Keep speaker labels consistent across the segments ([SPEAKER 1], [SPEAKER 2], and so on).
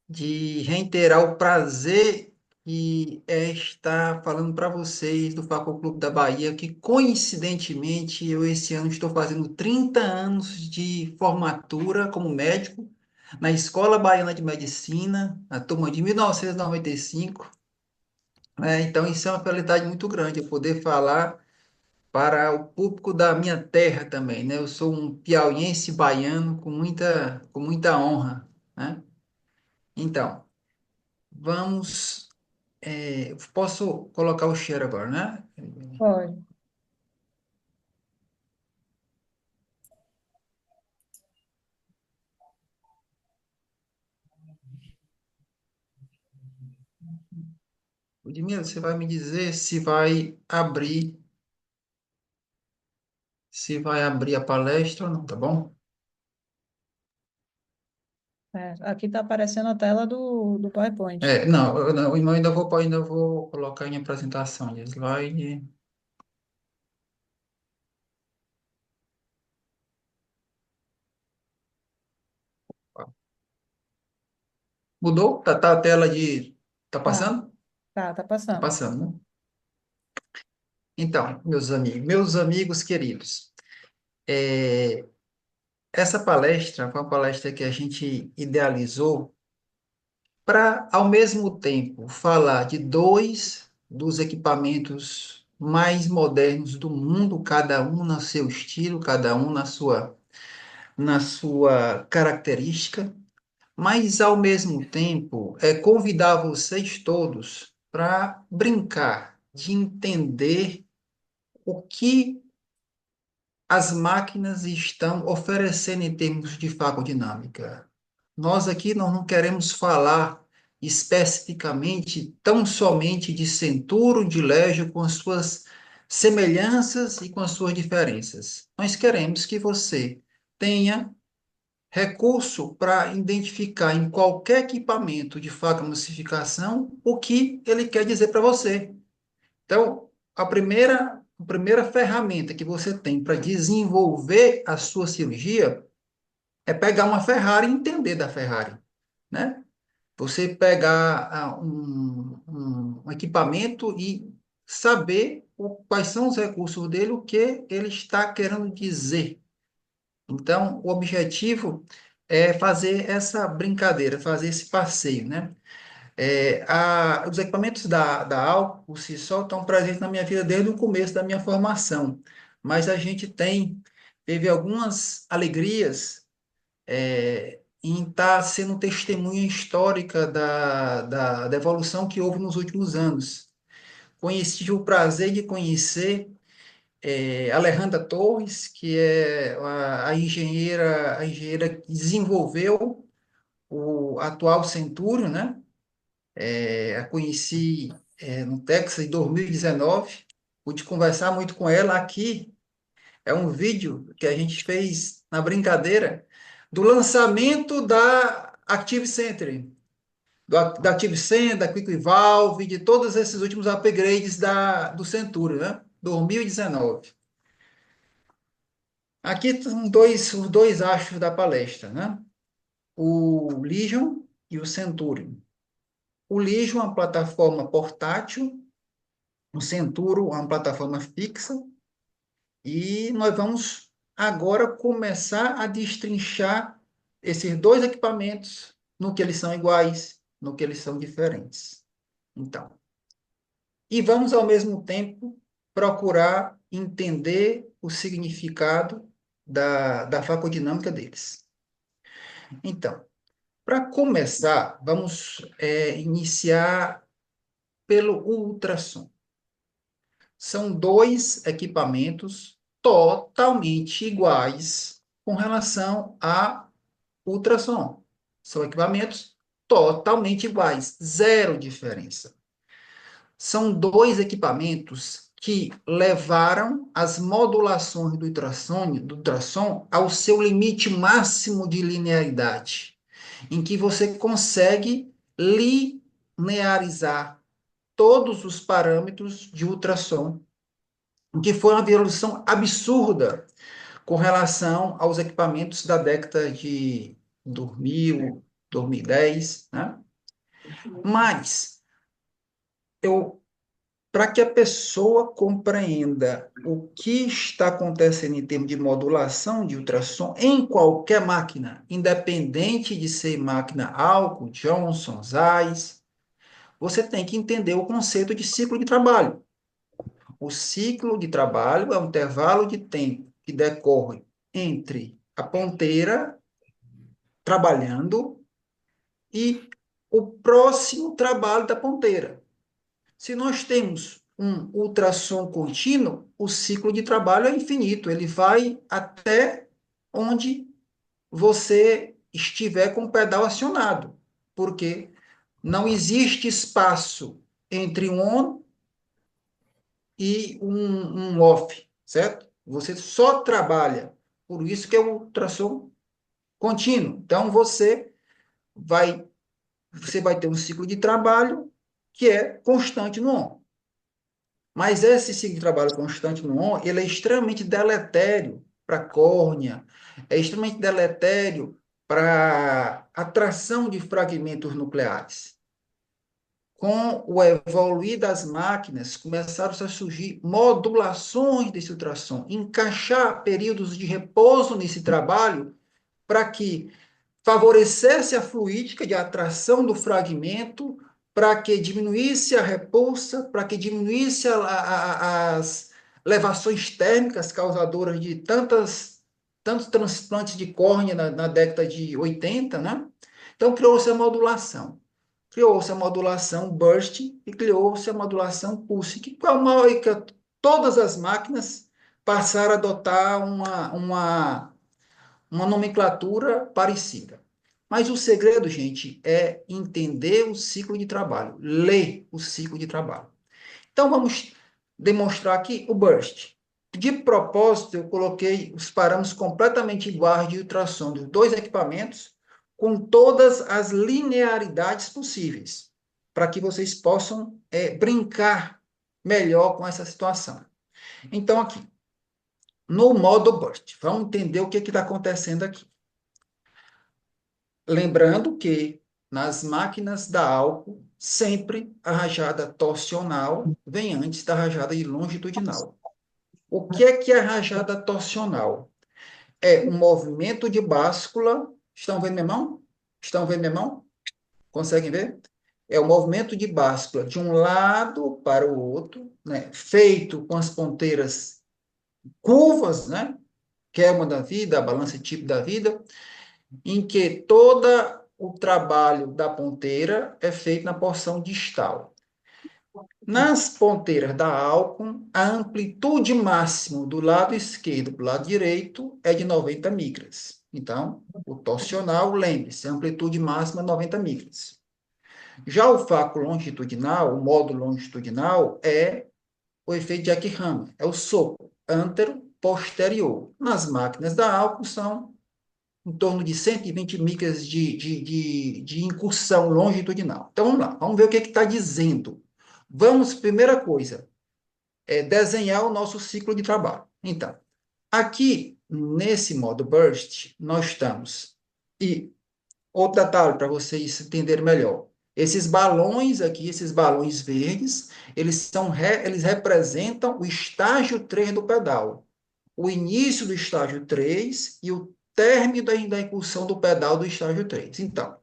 [SPEAKER 1] de reiterar o prazer que é estar falando para vocês do Facul Clube da Bahia, que coincidentemente eu esse ano estou fazendo 30 anos de formatura como médico na Escola Baiana de Medicina, a turma de 1995, né? Então isso é uma felicidade muito grande, eu poder falar para o público da minha terra também, né? Eu sou um piauiense baiano com muita honra, né? Então, vamos. Posso colocar o cheiro agora, né?
[SPEAKER 2] Pode.
[SPEAKER 1] Ludmila, você vai me dizer se vai abrir a palestra ou não, tá bom?
[SPEAKER 2] Aqui está aparecendo a tela do PowerPoint.
[SPEAKER 1] Não, eu ainda vou colocar em apresentação de slide. Mudou? Tá a tela de. Tá
[SPEAKER 2] Tá,
[SPEAKER 1] passando?
[SPEAKER 2] tá
[SPEAKER 1] Tá
[SPEAKER 2] passando.
[SPEAKER 1] passando, né? Então, meus amigos queridos, é, essa palestra foi uma palestra que a gente idealizou para, ao mesmo tempo, falar de dois dos equipamentos mais modernos do mundo, cada um no seu estilo, cada um na sua característica, mas, ao mesmo tempo, convidar vocês todos para brincar, de entender o que as máquinas estão oferecendo em termos de farmacodinâmica. Nós aqui não queremos falar especificamente tão somente de Centuro, de Légio, com as suas semelhanças e com as suas diferenças. Nós queremos que você tenha recurso para identificar em qualquer equipamento de fagocitação o que ele quer dizer para você. Então, a primeira ferramenta que você tem para desenvolver a sua cirurgia é pegar uma Ferrari e entender da Ferrari, né? Você pegar um equipamento e saber quais são os recursos dele, o que ele está querendo dizer. Então, o objetivo é fazer essa brincadeira, fazer esse passeio, né? Os equipamentos da Alco, por si só, estão presentes na minha vida desde o começo da minha formação, mas a gente teve algumas alegrias em estar sendo testemunha histórica da evolução que houve nos últimos anos. Tive o prazer de conhecer Alejandra Torres, que é a engenheira que desenvolveu o atual Centúrio, né? A conheci no Texas em 2019, pude conversar muito com ela aqui. É um vídeo que a gente fez na brincadeira do lançamento da Active Center, da Active Center, da Quick Valve, de todos esses últimos upgrades do Centurion, né? 2019. Aqui são os dois astros da palestra, né? O Legion e o Centurion. O Legion é uma plataforma portátil, o Centurion é uma plataforma fixa, e nós vamos agora começar a destrinchar esses dois equipamentos no que eles são iguais, no que eles são diferentes. Então, e vamos ao mesmo tempo procurar entender o significado da facodinâmica deles. Então, para começar, vamos iniciar pelo ultrassom. São dois equipamentos totalmente iguais com relação a ultrassom. São equipamentos totalmente iguais, zero diferença. São dois equipamentos que levaram as modulações do ultrassom ao seu limite máximo de linearidade, em que você consegue linearizar todos os parâmetros de ultrassom, o que foi uma evolução absurda com relação aos equipamentos da década de 2000, 2010, né? Mas, eu para que a pessoa compreenda o que está acontecendo em termos de modulação de ultrassom em qualquer máquina, independente de ser máquina Alco, Johnson, Zeiss, você tem que entender o conceito de ciclo de trabalho. O ciclo de trabalho é um intervalo de tempo que decorre entre a ponteira trabalhando e o próximo trabalho da ponteira. Se nós temos um ultrassom contínuo, o ciclo de trabalho é infinito, ele vai até onde você estiver com o pedal acionado, porque não existe espaço entre um on e um off, certo? Você só trabalha, por isso que é o ultrassom contínuo. Então você vai ter um ciclo de trabalho que é constante no on. Mas esse ciclo de trabalho constante no on, ele é extremamente deletério para a córnea, é extremamente deletério para a atração de fragmentos nucleares. Com o evoluir das máquinas, começaram a surgir modulações desse ultrassom, encaixar períodos de repouso nesse trabalho para que favorecesse a fluídica de atração do fragmento, para que diminuísse a repulsa, para que diminuísse as levações térmicas causadoras de tantos transplantes de córnea na década de 80, né? Então criou-se a modulação. Criou-se a modulação burst e criou-se a modulação pulse, que todas as máquinas passaram a adotar uma nomenclatura parecida. Mas o segredo, gente, é entender o ciclo de trabalho, ler o ciclo de trabalho. Então, vamos demonstrar aqui o burst. De propósito, eu coloquei os parâmetros completamente iguais de ultrassom dos dois equipamentos, com todas as linearidades possíveis, para que vocês possam brincar melhor com essa situação. Então, aqui, no modo burst, vamos entender o que está acontecendo aqui. Lembrando que nas máquinas da álcool, sempre a rajada torsional vem antes da rajada longitudinal. O que é a rajada torsional? É um movimento de báscula. Estão vendo minha mão? Estão vendo minha mão? Conseguem ver? É o movimento de báscula de um lado para o outro, né? Feito com as ponteiras curvas, né? Que é uma da vida, a balança tipo da vida, em que todo o trabalho da ponteira é feito na porção distal. Nas ponteiras da Alcon, a amplitude máxima do lado esquerdo para o lado direito é de 90 micras. Então, o torsional, lembre-se, a amplitude máxima é 90 micras. Já o faco longitudinal, o módulo longitudinal, é o efeito de Jack-Hammer, é o sopro antero-posterior. Nas máquinas da Alcon, são em torno de 120 micras de incursão longitudinal. Então, vamos lá, vamos ver o que está dizendo. Vamos, primeira coisa, desenhar o nosso ciclo de trabalho. Então, aqui, nesse modo burst, nós estamos. E outro detalhe para vocês entenderem melhor. Esses balões aqui, esses balões verdes, eles representam o estágio 3 do pedal. O início do estágio 3 e o término da incursão do pedal do estágio 3. Então,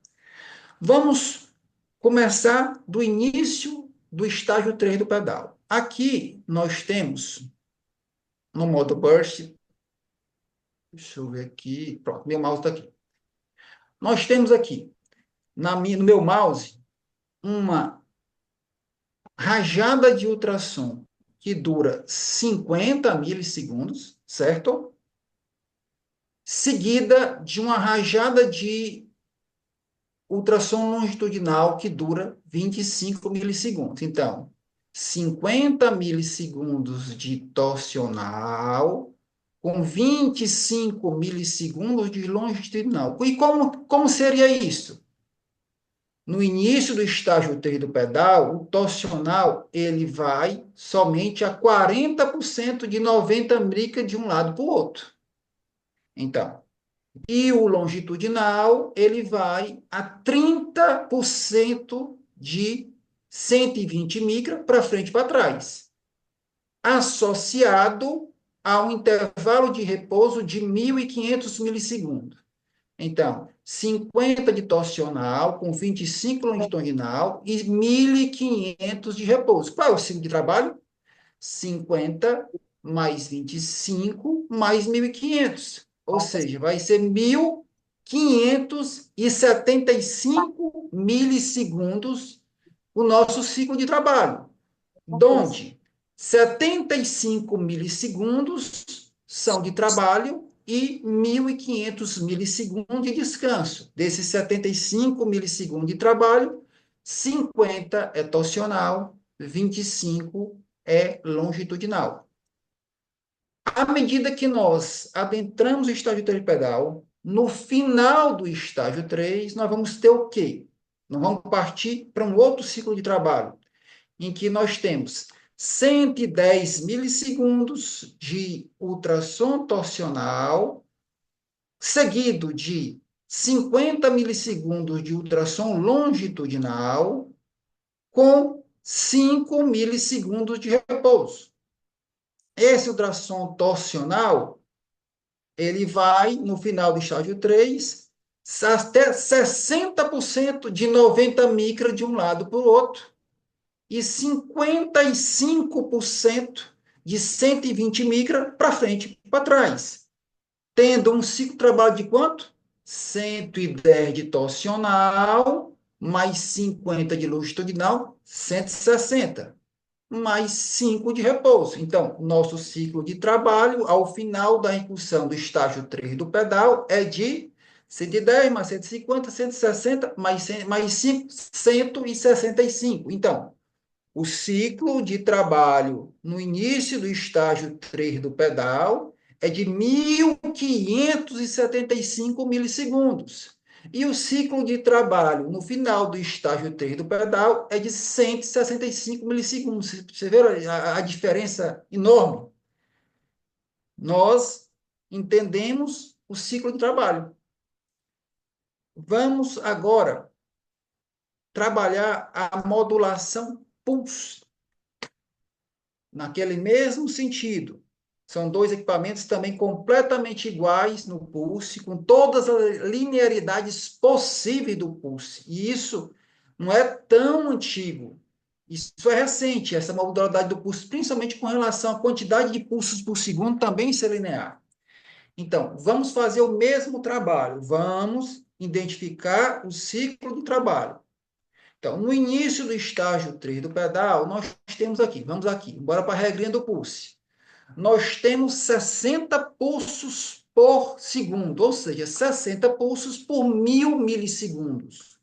[SPEAKER 1] vamos começar do início do estágio 3 do pedal. Aqui nós temos, no modo burst, deixa eu ver aqui, pronto, meu mouse está aqui. Nós temos aqui, no meu mouse, uma rajada de ultrassom que dura 50 milissegundos, certo? Seguida de uma rajada de ultrassom longitudinal que dura 25 milissegundos. Então, 50 milissegundos de torsional com 25 milissegundos de longitudinal. E como seria isso? No início do estágio 3 do pedal, o torsional ele vai somente a 40% de 90 micras de um lado para o outro. Então, e o longitudinal, ele vai a 30% de 120 micra para frente e para trás, associado a um intervalo de repouso de 1.500 milissegundos. Então, 50 de torsional com 25 longitudinal e 1.500 de repouso. Qual é o ciclo de trabalho? 50 mais 25 mais 1.500. Ou seja, vai ser 1.575 milissegundos o nosso ciclo de trabalho, donde 75 milissegundos são de trabalho e 1.500 milissegundos de descanso. Desses 75 milissegundos de trabalho, 50 é torsional, 25 é longitudinal. À medida que nós adentramos o estágio tripedal, no final do estágio 3, nós vamos ter o quê? Nós vamos partir para um outro ciclo de trabalho, em que nós temos 110 milissegundos de ultrassom torsional, seguido de 50 milissegundos de ultrassom longitudinal, com 5 milissegundos de repouso. Esse ultrassom torsional, ele vai, no final do estágio 3, até 60% de 90 micra de um lado para o outro, e 55% de 120 micra para frente e para trás, tendo um ciclo de trabalho de quanto? 110 de torsional, mais 50 de longitudinal, 160, mais 5 de repouso. Então, nosso ciclo de trabalho, ao final da incursão do estágio 3 do pedal, é de 110 mais 150, 160, mais 5, 165. Então, o ciclo de trabalho no início do estágio 3 do pedal é de 1.575 milissegundos. E o ciclo de trabalho no final do estágio 3 do pedal é de 165 milissegundos. Você vê a diferença enorme? Nós entendemos o ciclo de trabalho. Vamos agora trabalhar a modulação pulso naquele mesmo sentido. São dois equipamentos também completamente iguais no pulse, com todas as linearidades possíveis do pulse. E isso não é tão antigo. Isso é recente, essa modalidade do pulse, principalmente com relação à quantidade de pulsos por segundo, também ser linear. Então, vamos fazer o mesmo trabalho. Vamos identificar o ciclo do trabalho. Então, no início do estágio 3 do pedal, nós temos aqui, vamos aqui, bora para a regrinha do pulse. Nós temos 60 pulsos por segundo, ou seja, 60 pulsos por 1.000 milissegundos.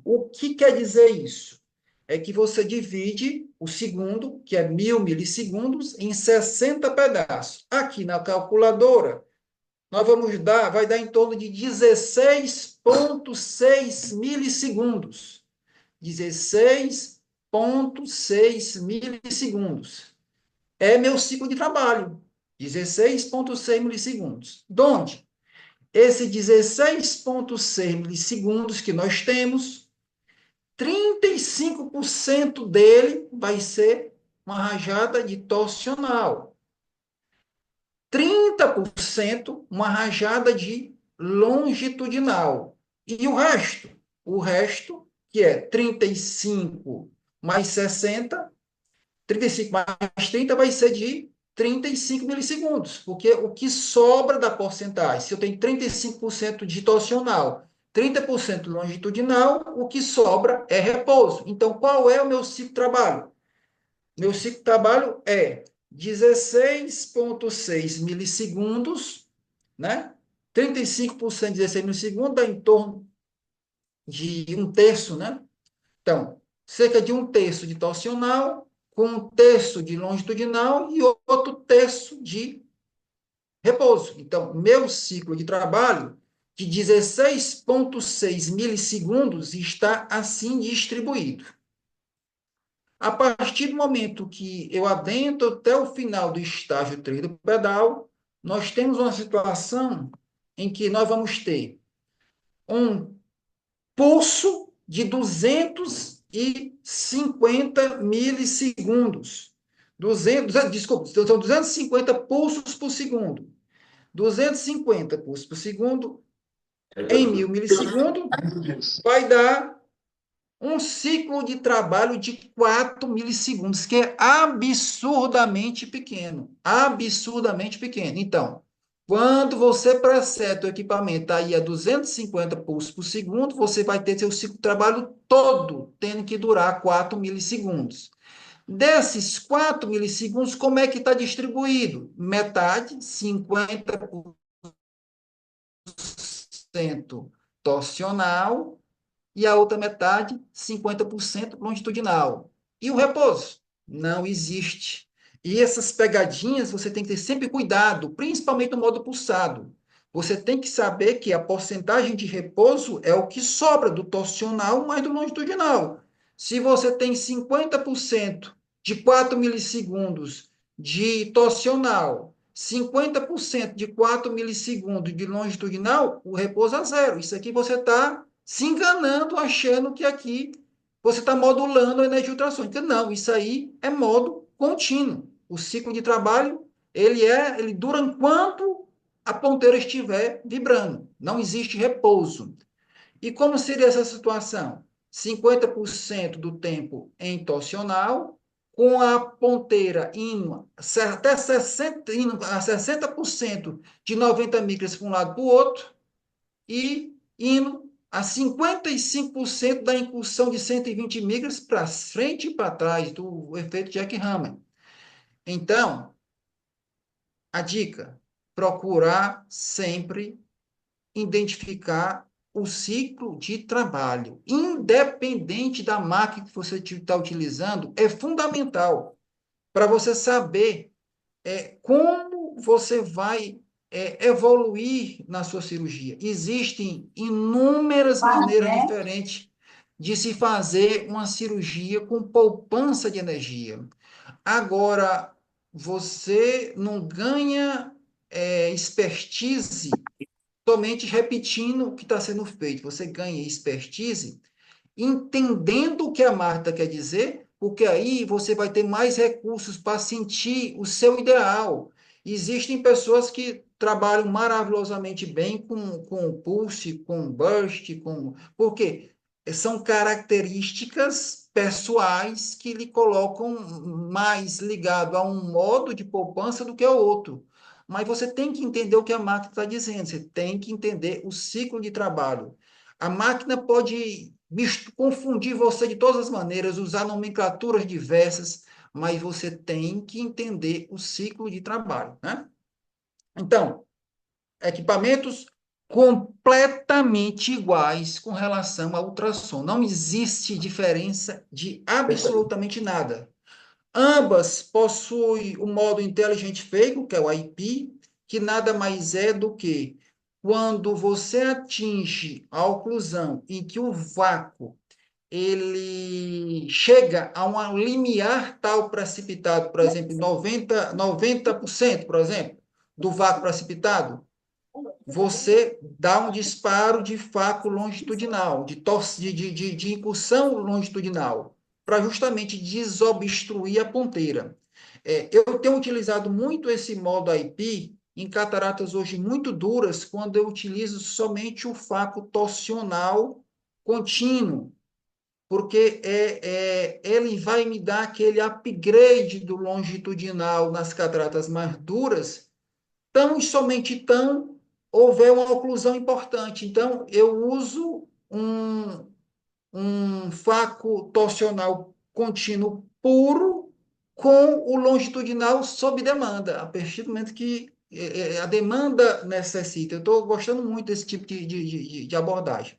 [SPEAKER 1] O que quer dizer isso? É que você divide o segundo, que é 1.000 milissegundos, em 60 pedaços. Aqui na calculadora, nós vai dar em torno de 16,6 milissegundos. 16,6 milissegundos. É meu ciclo de trabalho. 16,6 milissegundos. Donde? Esse 16,6 milissegundos que nós temos, 35% dele vai ser uma rajada de torsional. 30% uma rajada de longitudinal. E o resto? O resto, que é 35 mais 60, 35 mais 30 vai ser de 35 milissegundos, porque o que sobra da porcentagem, se eu tenho 35% de torsional, 30% longitudinal, o que sobra é repouso. Então, qual é o meu ciclo de trabalho? Meu ciclo de trabalho é 16,6 milissegundos, né? 35% de 16 milissegundos dá em torno de um terço, né? Então, cerca de um terço de torsional, com um terço de longitudinal e outro terço de repouso. Então, meu ciclo de trabalho de 16,6 milissegundos está assim distribuído. A partir do momento que eu adentro até o final do estágio 3 do pedal, nós temos uma situação em que nós vamos ter um pulso de 200 250 milissegundos. 200, desculpa, são 250 pulsos por segundo. 250 pulsos por segundo em 1.000 milissegundos vai dar um ciclo de trabalho de 4 milissegundos, que é absurdamente pequeno. Absurdamente pequeno. Então, quando você preseta o equipamento aí a 250 pulsos por segundo, você vai ter seu ciclo de trabalho todo tendo que durar 4 milissegundos. Desses 4 milissegundos, como é que está distribuído? Metade, 50% torsional, e a outra metade, 50% longitudinal. E o repouso? Não existe. E essas pegadinhas você tem que ter sempre cuidado, principalmente no modo pulsado. Você tem que saber que a porcentagem de repouso é o que sobra do torsional mais do longitudinal. Se você tem 50% de 4 milissegundos de torsional, 50% de 4 milissegundos de longitudinal, o repouso é zero. Isso aqui você está se enganando, achando que aqui você está modulando a energia ultrassônica. Não, isso aí é modo contínuo. O ciclo de trabalho, ele dura enquanto a ponteira estiver vibrando. Não existe repouso. E como seria essa situação? 50% do tempo em torsional, com a ponteira indo até 60, indo a 60% de 90 micras para um lado para o outro, e indo a 55% da incursão de 120 micras para frente e para trás do efeito Jack Hammer. Então, a dica, procurar sempre identificar o ciclo de trabalho, independente da máquina que você está utilizando, é fundamental para você saber como você vai evoluir na sua cirurgia. Existem inúmeras maneiras diferentes de se fazer uma cirurgia com poupança de energia. Agora, você não ganha expertise somente repetindo o que está sendo feito. Você ganha expertise entendendo o que a Marta quer dizer, porque aí você vai ter mais recursos para sentir o seu ideal. Existem pessoas que trabalham maravilhosamente bem com pulse, com burst, porque são características pessoais que lhe colocam mais ligado a um modo de poupança do que ao outro. Mas você tem que entender o que a máquina está dizendo, você tem que entender o ciclo de trabalho. A máquina pode confundir você de todas as maneiras, usar nomenclaturas diversas, mas você tem que entender o ciclo de trabalho, né? Então, equipamentos completamente iguais com relação ao ultrassom. Não existe diferença de absolutamente nada. Ambas possuem o modo inteligente feigo, que é o IP, que nada mais é do que quando você atinge a oclusão em que o vácuo ele chega a um limiar tal precipitado, por exemplo, 90%, por exemplo, do vácuo precipitado, você dá um disparo de vácuo longitudinal, de incursão longitudinal, para justamente desobstruir a ponteira. Eu tenho utilizado muito esse modo IP em cataratas hoje muito duras, quando eu utilizo somente o vácuo torsional contínuo, porque ele vai me dar aquele upgrade do longitudinal nas cataratas mais duras, tão e somente tão houver uma oclusão importante. Então, eu uso um faco torsional contínuo puro com o longitudinal sob demanda, a partir do momento que a demanda necessita. Eu estou gostando muito desse tipo de abordagem.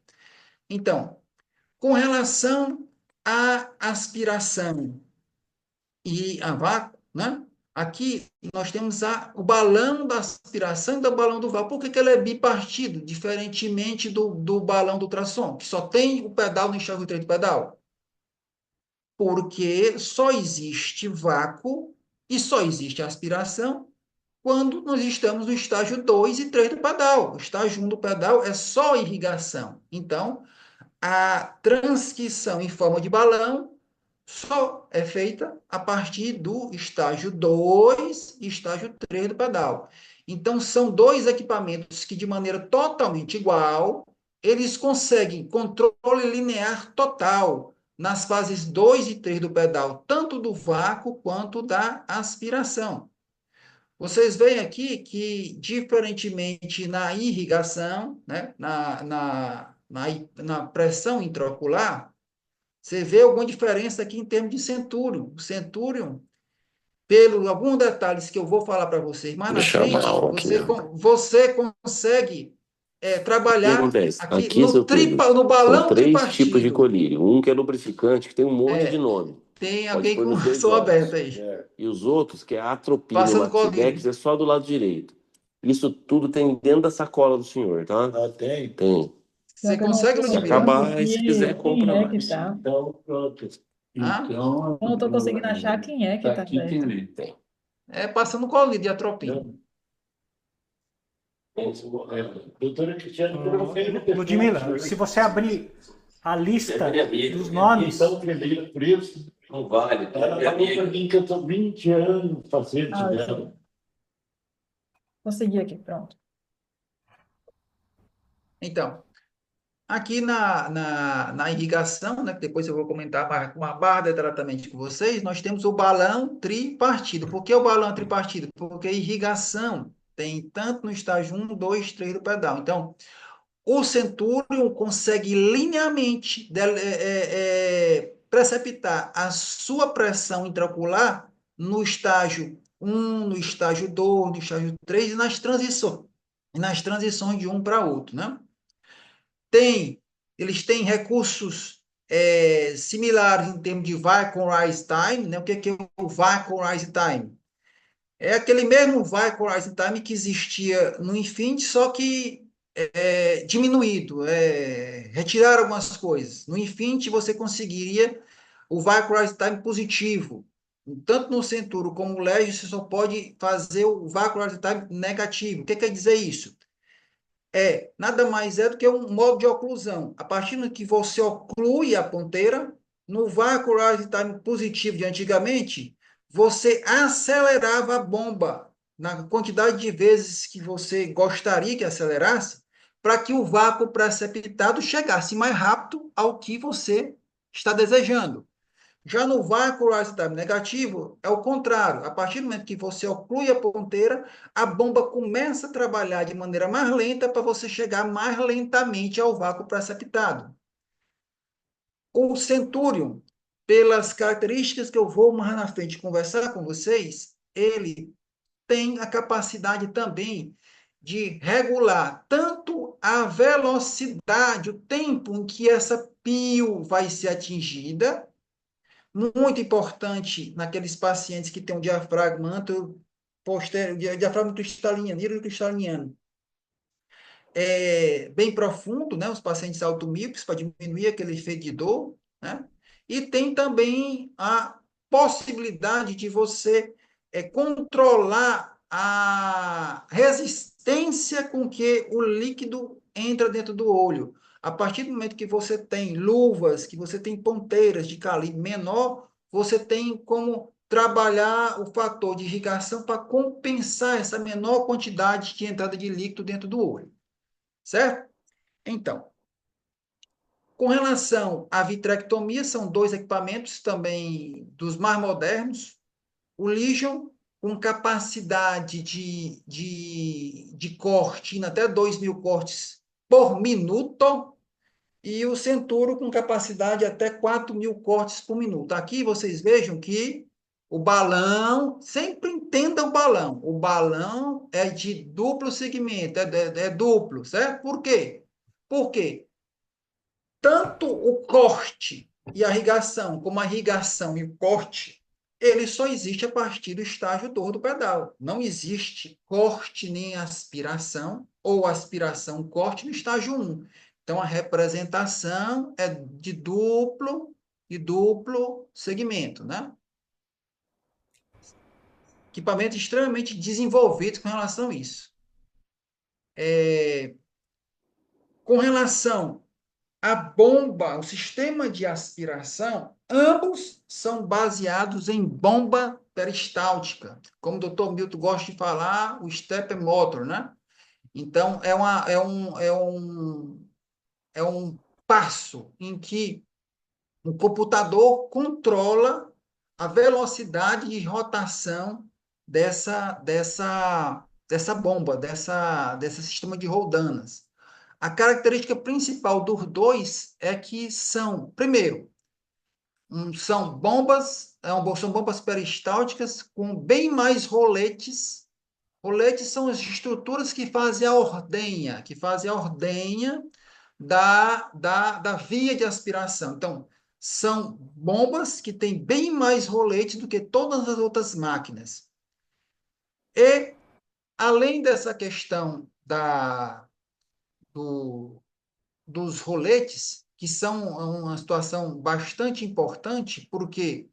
[SPEAKER 1] Então, com relação à aspiração e a vácuo, né? Aqui nós temos o balão da aspiração e do balão do vácuo. Por que ele é bipartido, diferentemente do balão do ultrassom, que só tem o pedal no enxerga o trem do pedal? Porque só existe vácuo e só existe aspiração quando nós estamos no estágio 2 e 3 do pedal. O estágio 1 do pedal é só irrigação. Então, a transcrição em forma de balão só é feita a partir do estágio 2 e estágio 3 do pedal. Então, são dois equipamentos que, de maneira totalmente igual, eles conseguem controle linear total nas fases 2 e 3 do pedal, tanto do vácuo quanto da aspiração. Vocês veem aqui que, diferentemente na irrigação, né, na pressão intraocular, você vê alguma diferença aqui em termos de Centurion. O Centurion, pelo alguns detalhes que eu vou falar para vocês mais na
[SPEAKER 3] Deixar
[SPEAKER 1] frente,
[SPEAKER 3] mal aqui, né?
[SPEAKER 1] você consegue
[SPEAKER 3] O que
[SPEAKER 1] trabalhar
[SPEAKER 3] acontece?
[SPEAKER 1] aqui
[SPEAKER 3] Aqui, seu Pedro,
[SPEAKER 1] no
[SPEAKER 3] são
[SPEAKER 1] balão
[SPEAKER 3] três tipos de
[SPEAKER 1] tripartido.
[SPEAKER 3] colírio. Um que é lubrificante, que tem um monte de
[SPEAKER 1] É,
[SPEAKER 3] nome.
[SPEAKER 1] tem
[SPEAKER 3] Pode
[SPEAKER 1] alguém
[SPEAKER 3] pôr
[SPEAKER 1] com
[SPEAKER 3] nos
[SPEAKER 1] o
[SPEAKER 3] dois
[SPEAKER 1] som aberto
[SPEAKER 3] olhos.
[SPEAKER 1] aí,
[SPEAKER 3] E os outros, que é atropina,
[SPEAKER 1] passando
[SPEAKER 3] maxidex,
[SPEAKER 1] colírio.
[SPEAKER 3] é só do lado direito. Isso tudo tem dentro da sacola do senhor, tá? Ah, tem? Tem.
[SPEAKER 2] Só
[SPEAKER 1] Você
[SPEAKER 2] que eu não
[SPEAKER 1] consegue,
[SPEAKER 2] estou
[SPEAKER 3] Se
[SPEAKER 1] Ludmila?
[SPEAKER 2] achando
[SPEAKER 3] acabar, aí se quiser,
[SPEAKER 2] quem
[SPEAKER 3] compra
[SPEAKER 2] é que
[SPEAKER 3] mais.
[SPEAKER 2] tá.
[SPEAKER 3] Então, pronto.
[SPEAKER 1] Ah,
[SPEAKER 3] Então,
[SPEAKER 2] Eu não estou conseguindo achar quem é que
[SPEAKER 3] tá
[SPEAKER 2] tá
[SPEAKER 3] aqui, tem
[SPEAKER 2] aberto.
[SPEAKER 3] ali. Tem.
[SPEAKER 1] é passando colírio de atropina.
[SPEAKER 3] Doutora Cristiane,
[SPEAKER 4] Ludmila, se você abrir a
[SPEAKER 3] é
[SPEAKER 4] lista
[SPEAKER 3] minha amiga,
[SPEAKER 4] dos
[SPEAKER 3] minha amiga.
[SPEAKER 4] nomes,
[SPEAKER 3] Então, primeiro, por isso, não vale. Tá? Ela falou para mim que eu estou 20 anos paciente
[SPEAKER 2] Ah,
[SPEAKER 3] dela.
[SPEAKER 2] ok. Consegui aqui, pronto.
[SPEAKER 1] Então, aqui na irrigação, né, que depois eu vou comentar com a barra de tratamento com vocês, nós temos o balão tripartido. Por que o balão tripartido? Porque a irrigação tem tanto no estágio 1, 2, 3 do pedal. Então, o Centurion consegue linearmente preceptar a sua pressão intraocular no estágio 1, no estágio 2, no estágio 3 e nas transições de um para outro, né? Eles têm recursos similares em termos de vacuum rise time, né? O que é o vacuum rise time? É aquele mesmo vacuum rise time que existia no Infinity, só que diminuído, retirar algumas coisas. No Infinity você conseguiria o vacuum rise time positivo. Tanto no Centuro como no Legio, você só pode fazer o vacuum rise time negativo. O que quer dizer isso? Nada mais é do que um modo de oclusão. A partir do que você oclui a ponteira, no vácuo rise time positivo de antigamente, você acelerava a bomba na quantidade de vezes que você gostaria que acelerasse, para que o vácuo precipitado chegasse mais rápido ao que você está desejando. Já no vácuo rise time negativo, é o contrário. A partir do momento que você oclui a ponteira, a bomba começa a trabalhar de maneira mais lenta para você chegar mais lentamente ao vácuo precipitado. O Centurion, pelas características que eu vou mais na frente conversar com vocês, ele tem a capacidade também de regular tanto a velocidade, o tempo em que essa pio vai ser atingida, muito importante naqueles pacientes que têm um diafragma posterior, diafragma cristaliniano, hídrico cristaliniano, bem profundo, né? Os pacientes automíopes, para diminuir aquele efeito de dor, né? E tem também a possibilidade de você controlar a resistência com que o líquido entra dentro do olho. A partir do momento que você tem luvas, que você tem ponteiras de calibre menor, você tem como trabalhar o fator de irrigação para compensar essa menor quantidade de entrada de líquido dentro do olho. Certo? Então, com relação à vitrectomia, são dois equipamentos também dos mais modernos. O Legion, com capacidade de corte em até 2.000 cortes por minuto, e o Centuro com capacidade até 4.000 cortes por minuto. Aqui vocês vejam que o balão, sempre entenda o balão é de duplo segmento, é duplo, certo? Por quê? Porque tanto o corte e a irrigação, como a irrigação e o corte, ele só existe a partir do estágio 2 do pedal. Não existe corte nem aspiração, ou aspiração corte no estágio 1. Então, a representação é de duplo segmento, né? Equipamento extremamente desenvolvido com relação a isso. Com relação a bomba, o sistema de aspiração, ambos são baseados em bomba peristáltica, como o Dr. Milton gosta de falar, o stepper motor, né? Então, é um passo em que o computador controla a velocidade de rotação dessa bomba, desse sistema de roldanas. A característica principal dos dois é que são, primeiro, são bombas peristálticas com bem mais roletes. Roletes são as estruturas que fazem a ordenha da via de aspiração. Então, são bombas que têm bem mais roletes do que todas as outras máquinas. E, além dessa questão do, dos roletes, que são uma situação bastante importante, porque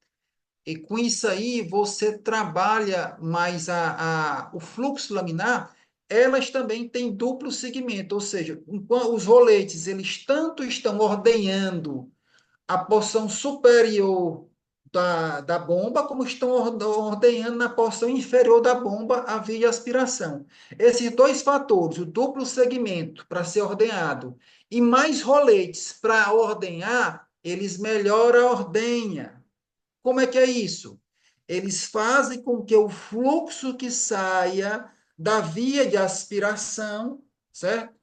[SPEAKER 1] com isso aí você trabalha mais o fluxo laminar, elas também têm duplo segmento, ou seja, enquanto os roletes eles tanto estão ordenhando a porção superior da bomba, como estão ordenhando na porção inferior da bomba a via de aspiração. Esses dois fatores, o duplo segmento para ser ordenado e mais roletes para ordenhar, eles melhoram a ordenha. Como é que é isso? Eles fazem com que o fluxo que saia da via de aspiração, certo?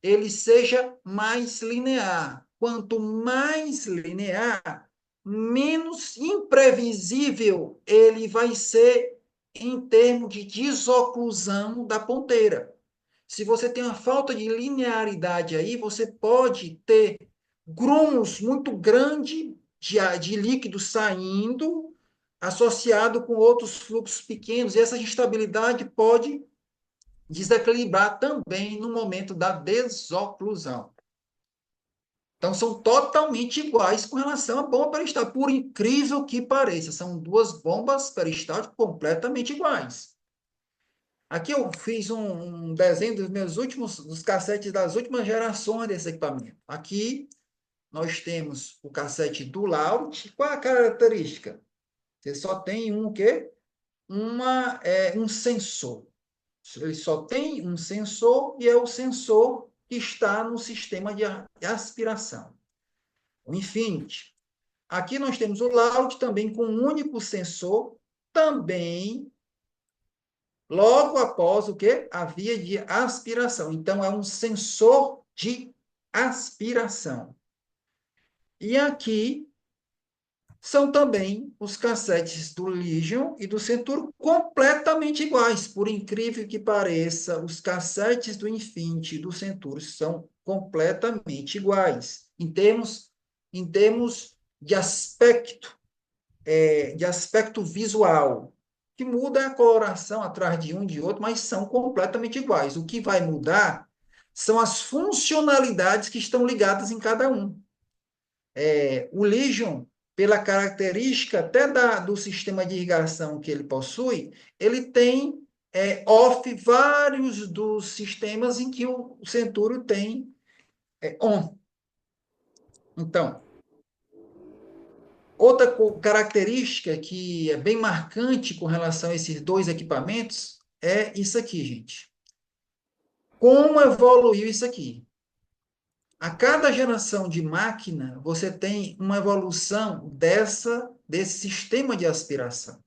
[SPEAKER 1] Ele seja mais linear. Quanto mais linear, menos imprevisível ele vai ser em termos de desoclusão da ponteira. Se você tem uma falta de linearidade aí, você pode ter grumos muito grandes de líquido saindo, associado com outros fluxos pequenos, e essa instabilidade pode desequilibrar também no momento da desoclusão. Então, são totalmente iguais com relação à bomba peristáltica, por incrível que pareça. São duas bombas peristálticas completamente iguais. Aqui eu fiz um desenho dos cassetes das últimas gerações desse equipamento. Aqui nós temos o cassete do Laut. Qual é a característica? Você só tem um quê? Um sensor. Ele só tem um sensor e é o sensor que está no sistema de aspiração. O Infinity. Aqui nós temos o Laut também com um único sensor, também logo após o quê? A via de aspiração. Então, é um sensor de aspiração. E aqui são também os cassetes do Legion e do Centurion completamente iguais. Por incrível que pareça, os cassetes do Infinity e do Centurion são completamente iguais. Em termos de aspecto visual, que muda a coloração atrás de um e de outro, mas são completamente iguais. O que vai mudar são as funcionalidades que estão ligadas em cada um. O Legion, pela característica até do sistema de irrigação que ele possui, ele tem off vários dos sistemas em que o Centurion tem on. Então, outra característica que é bem marcante com relação a esses dois equipamentos é isso aqui, gente. Como evoluiu isso aqui? A cada geração de máquina, você tem uma evolução desse sistema de aspiração.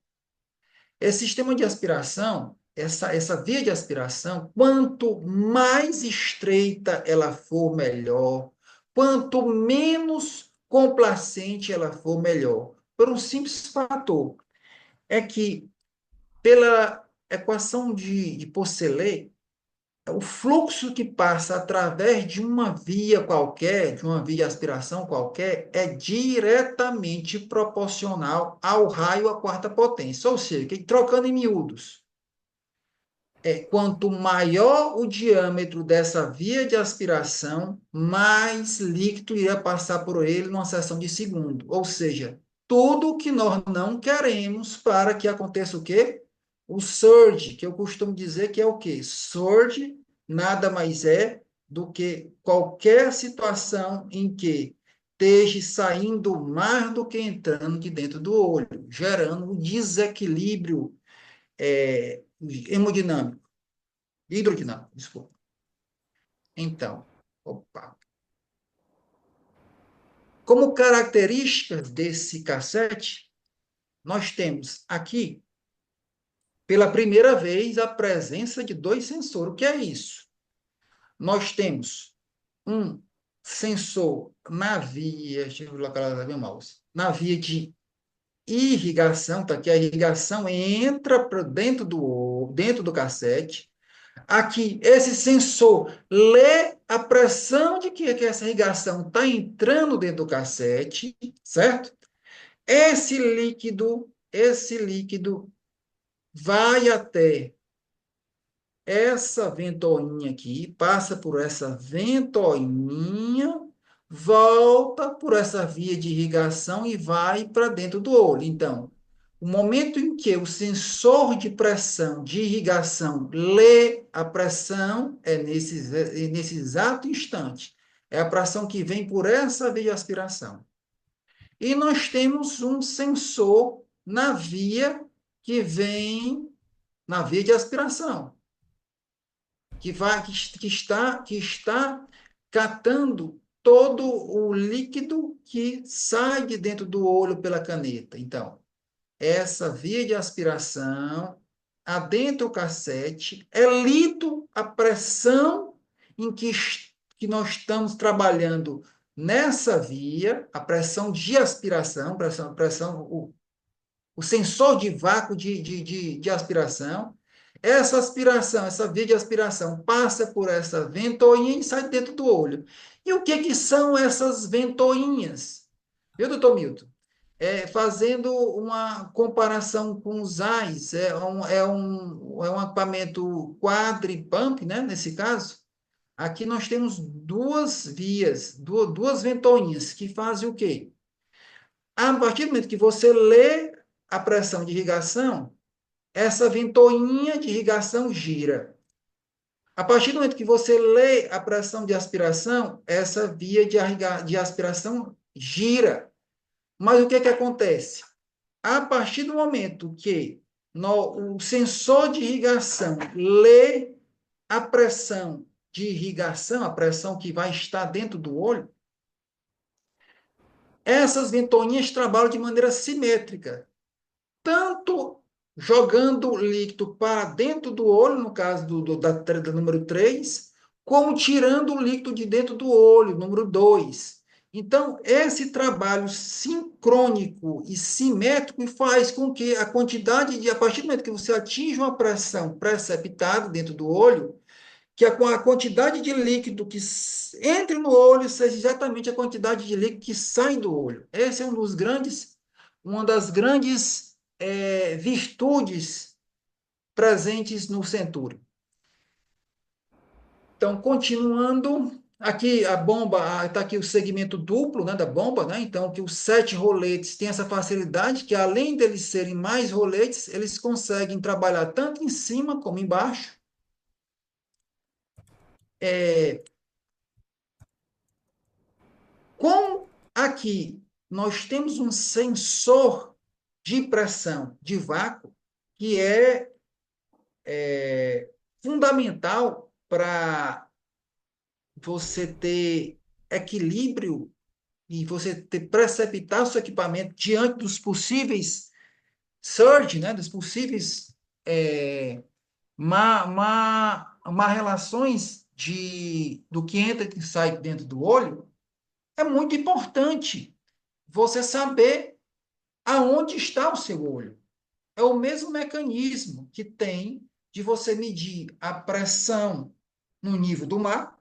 [SPEAKER 1] Esse sistema de aspiração, essa via de aspiração, quanto mais estreita ela for, melhor. Quanto menos complacente ela for, melhor. Por um simples fator. É que, pela equação de Poncelet, o fluxo que passa através de uma via qualquer, de uma via de aspiração qualquer, é diretamente proporcional ao raio à quarta potência. Ou seja, trocando em miúdos, quanto maior o diâmetro dessa via de aspiração, mais líquido irá passar por ele numa seção de segundo. Ou seja, tudo que nós não queremos para que aconteça o quê? O surge, que eu costumo dizer que é o quê? Surge nada mais é do que qualquer situação em que esteja saindo mais do que entrando de dentro do olho, gerando um desequilíbrio hemodinâmico, hidrodinâmico, desculpa. Então, opa. Como características desse cassete, nós temos aqui, pela primeira vez, a presença de dois sensores. O que é isso? Nós temos um sensor na via, deixa eu localizar meu mouse, na via de irrigação, tá aqui a irrigação entra para dentro do cassete. Aqui, esse sensor lê a pressão de que essa irrigação está entrando dentro do cassete, certo? Esse líquido vai até essa ventoinha aqui, passa por essa ventoinha, volta por essa via de irrigação e vai para dentro do olho. Então, o momento em que o sensor de pressão de irrigação lê a pressão é nesse exato instante. É a pressão que vem por essa via de aspiração. E nós temos um sensor na via que vem na via de aspiração, que está catando todo o líquido que sai de dentro do olho pela caneta. Então, essa via de aspiração, adentra o cassete, é lido a pressão em que nós estamos trabalhando nessa via, a pressão de aspiração, o sensor de vácuo de aspiração. Essa aspiração, essa via de aspiração passa por essa ventoinha e sai dentro do olho. E o que são essas ventoinhas? Viu, doutor Milton? Fazendo uma comparação com os AIS, é um equipamento quadripump, né, nesse caso. Aqui nós temos duas vias, duas ventoinhas, que fazem o quê? A partir do momento que você lê a pressão de irrigação, essa ventoinha de irrigação gira. A partir do momento que você lê a pressão de aspiração, essa via de aspiração gira. Mas o que acontece? A partir do momento que o sensor de irrigação lê a pressão de irrigação, a pressão que vai estar dentro do olho, essas ventoinhas trabalham de maneira simétrica, tanto jogando líquido para dentro do olho, no caso da número 3, como tirando o líquido de dentro do olho, número 2. Então, esse trabalho sincrônico e simétrico faz com que a partir do momento que você atinge uma pressão preceptada dentro do olho, que a quantidade de líquido que entre no olho seja exatamente a quantidade de líquido que sai do olho. Esse é uma das grandes virtudes presentes no Centurion. Então, continuando, aqui a bomba, está aqui o segmento duplo, né, da bomba, né? Então, que os 7 roletes têm essa facilidade, que além deles serem mais roletes, eles conseguem trabalhar tanto em cima como embaixo. Como aqui nós temos um sensor de pressão de vácuo, que é fundamental para você ter equilíbrio e você preceptar o seu equipamento diante dos possíveis surge, né, dos possíveis má relações do que entra e que sai dentro do olho. É muito importante você saber aonde está o seu olho. É o mesmo mecanismo que tem de você medir a pressão no nível do mar,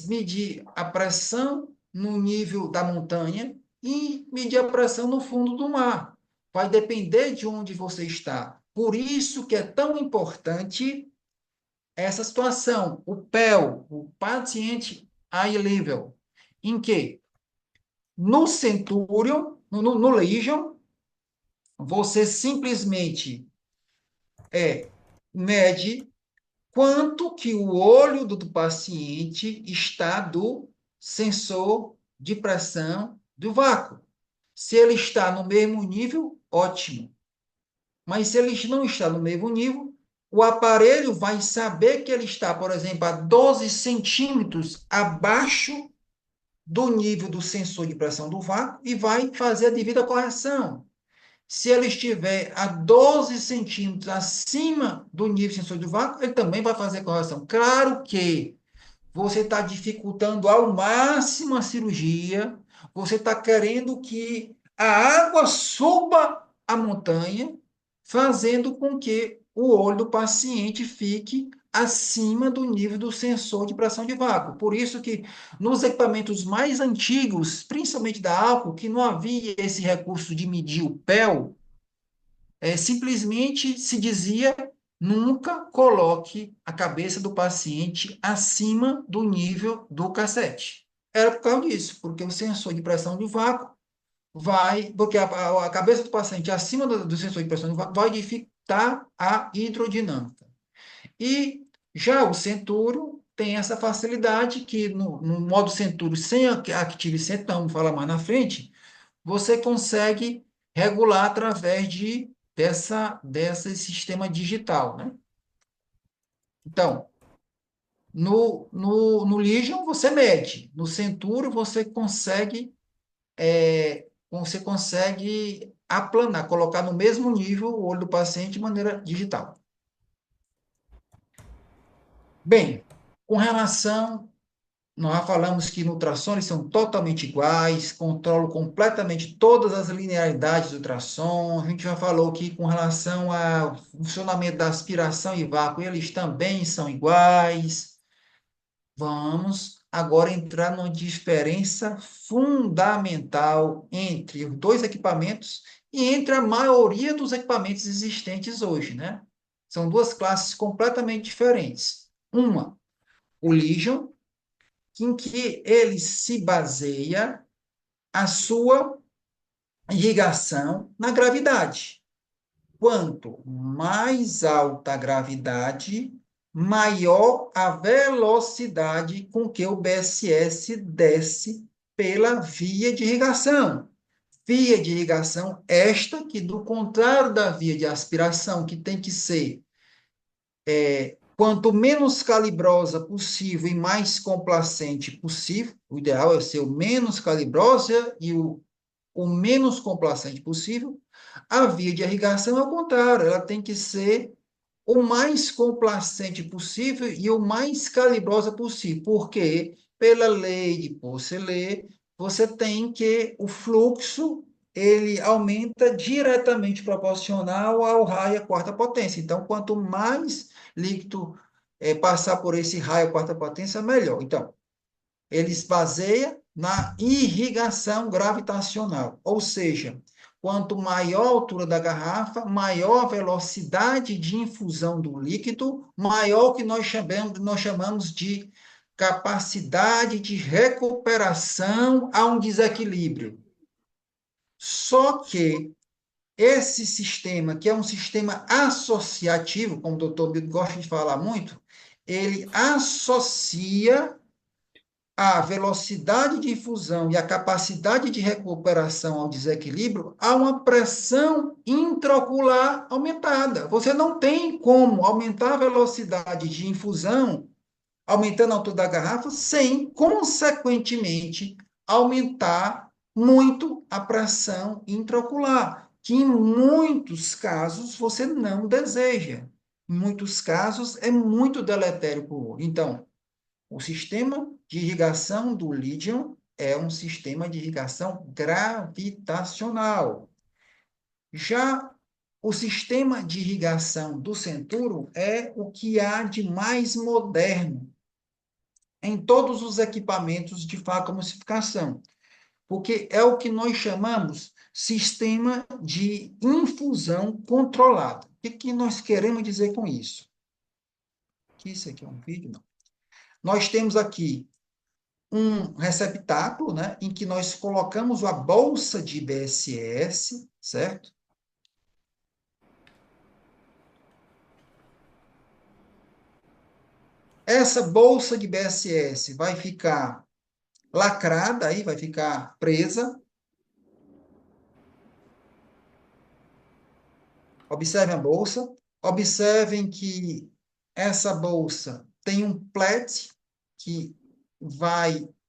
[SPEAKER 1] medir a pressão no nível da montanha e medir a pressão no fundo do mar. Vai depender de onde você está. Por isso que é tão importante essa situação, o PEL, o Patient Eye Level, em que no Centurion, no Legion, você simplesmente mede quanto que o olho do paciente está do sensor de pressão do vácuo. Se ele está no mesmo nível, ótimo. Mas se ele não está no mesmo nível, o aparelho vai saber que ele está, por exemplo, a 12 centímetros abaixo do nível do sensor de pressão do vácuo e vai fazer a devida correção. Se ele estiver a 12 centímetros acima do nível sensor de vácuo, ele também vai fazer correção. Claro que você está dificultando ao máximo a cirurgia, você está querendo que a água suba a montanha, fazendo com que o olho do paciente fique acima do nível do sensor de pressão de vácuo. Por isso que nos equipamentos mais antigos, principalmente da Alco, que não havia esse recurso de medir o PEL, simplesmente se dizia nunca coloque a cabeça do paciente acima do nível do cassete. Era por causa disso, porque o sensor de pressão de vácuo porque a cabeça do paciente acima do sensor de pressão de vácuo vai dificultar a hidrodinâmica. E já o Centuro tem essa facilidade que no modo Centuro sem Active Center, então vamos falar mais na frente, você consegue regular através desse sistema digital, né? Então, no Legion você mede, no Centuro você consegue aplanar, colocar no mesmo nível o olho do paciente de maneira digital. Bem, com relação nós já falamos que no ultrassom eles são totalmente iguais, controlam completamente todas as linearidades do ultrassom. A gente já falou que com relação ao funcionamento da aspiração e vácuo, eles também são iguais. Vamos agora entrar numa diferença fundamental entre os dois equipamentos e entre a maioria dos equipamentos existentes hoje, né? São duas classes completamente diferentes. Uma, o Legion, em que ele se baseia a sua irrigação na gravidade. Quanto mais alta a gravidade, maior a velocidade com que o BSS desce pela via de irrigação. Via de irrigação esta que, do contrário da via de aspiração, que tem que ser quanto menos calibrosa possível e mais complacente possível, o ideal é ser o menos calibrosa e o menos complacente possível. A via de irrigação é o contrário, ela tem que ser o mais complacente possível e o mais calibrosa possível, porque pela lei de Purcell, você tem que o fluxo ele aumenta diretamente proporcional ao raio à quarta potência. Então, quanto mais líquido passar por esse raio à quarta potência, melhor. Então, eles baseiam na irrigação gravitacional, ou seja, quanto maior a altura da garrafa, maior a velocidade de infusão do líquido, maior o que nós chamamos de capacidade de recuperação a um desequilíbrio. Só que esse sistema, que é um sistema associativo, como o doutor Bill gosta de falar muito, ele associa a velocidade de infusão e a capacidade de recuperação ao desequilíbrio a uma pressão intraocular aumentada. Você não tem como aumentar a velocidade de infusão, aumentando a altura da garrafa, sem, consequentemente, aumentar muito a pressão intraocular, que em muitos casos você não deseja. Em muitos casos é muito deletério para o olho. Então, o sistema de irrigação do Legion é um sistema de irrigação gravitacional. Já o sistema de irrigação do Centuro é o que há de mais moderno em todos os equipamentos de vacuomissificação, porque é o que nós chamamos sistema de infusão controlada. O que nós queremos dizer com isso? Que isso aqui é um vídeo? Não. Nós temos aqui um receptáculo, né, em que nós colocamos a bolsa de BSS, certo? Essa bolsa de BSS vai ficar lacrada, aí vai ficar presa. Observem a bolsa. Observem que essa bolsa tem um plet que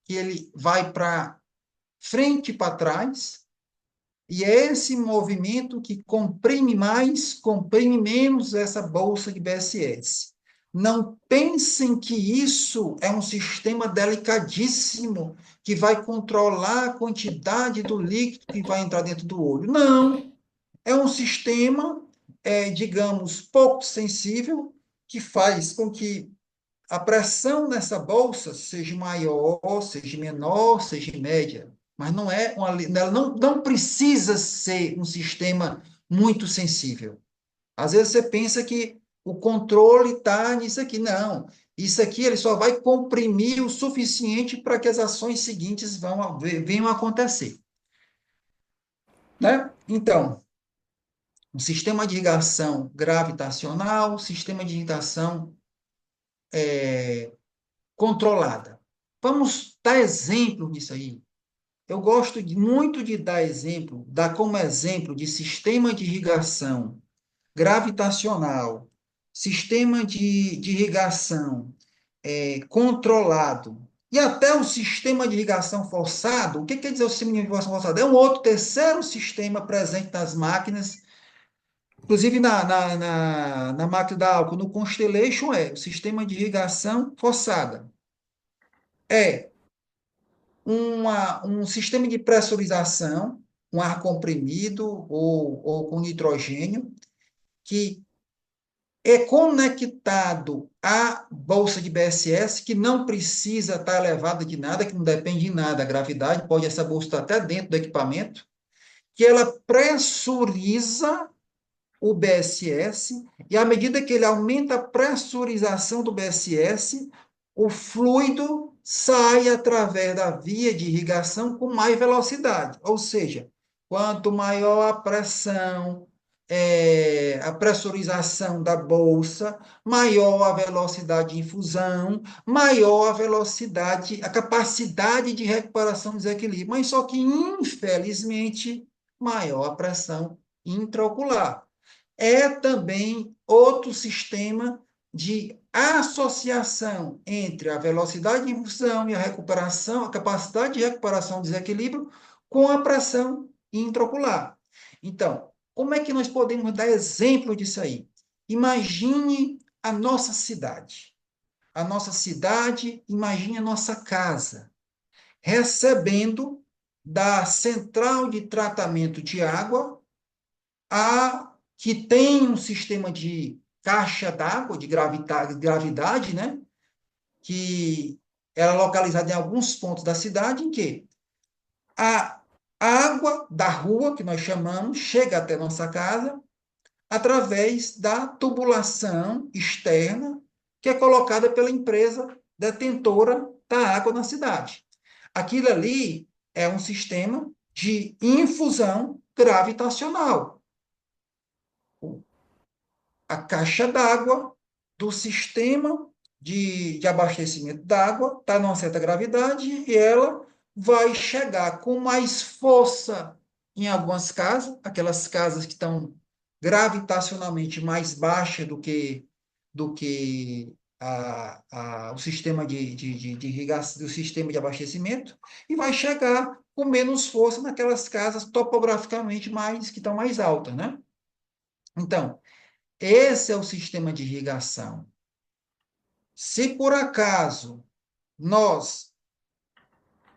[SPEAKER 1] que ele vai para frente e para trás. E é esse movimento que comprime mais, comprime menos essa bolsa de BSS. Não pensem que isso é um sistema delicadíssimo que vai controlar a quantidade do líquido que vai entrar dentro do olho. Não, é um sistema, digamos, pouco sensível, que faz com que a pressão nessa bolsa seja maior, seja menor, seja média. Mas não é ela não precisa ser um sistema muito sensível. Às vezes você pensa que o controle está nisso aqui. Não. Isso aqui ele só vai comprimir o suficiente para que as ações seguintes venham a acontecer. Né? Então, um sistema de irrigação gravitacional, sistema de irrigação controlada. Vamos dar exemplo nisso aí. Eu gosto muito de dar como exemplo de sistema de irrigação gravitacional, sistema de irrigação controlado, e até o sistema de irrigação forçado. O que quer dizer o sistema de irrigação forçado? É um outro terceiro sistema presente nas máquinas, inclusive na máquina da álcool, no Constellation, o sistema de irrigação forçada. É um sistema de pressurização, um ar comprimido ou com nitrogênio, que é conectado à bolsa de BSS, que não precisa estar elevada de nada, que não depende de nada, a gravidade, pode essa bolsa estar até dentro do equipamento, que ela pressuriza o BSS, e à medida que ele aumenta a pressurização do BSS, o fluido sai através da via de irrigação com mais velocidade. Ou seja, quanto maior a pressão, a pressurização da bolsa, maior a velocidade de infusão, maior a velocidade, a capacidade de recuperação do desequilíbrio. Mas só que, infelizmente, maior a pressão intraocular. É também outro sistema de associação entre a velocidade de infusão e a recuperação, a capacidade de recuperação do desequilíbrio com a pressão intraocular. Então, como é que nós podemos dar exemplo disso aí? Imagine a nossa cidade. A nossa cidade, imagine a nossa casa, recebendo da central de tratamento de água que tem um sistema de caixa d'água, de gravidade, né? Que ela é localizada em alguns pontos da cidade, em que a água da rua, que nós chamamos, chega até nossa casa através da tubulação externa que é colocada pela empresa detentora da água na cidade. Aquilo ali é um sistema de infusão gravitacional. A caixa d'água do sistema de abastecimento d'água está numa certa gravidade e ela vai chegar com mais força em algumas casas, aquelas casas que estão gravitacionalmente mais baixas do que o sistema de irrigação, do sistema de abastecimento, e vai chegar com menos força naquelas casas topograficamente que estão mais altas, né? Então, esse é o sistema de irrigação. Se por acaso nós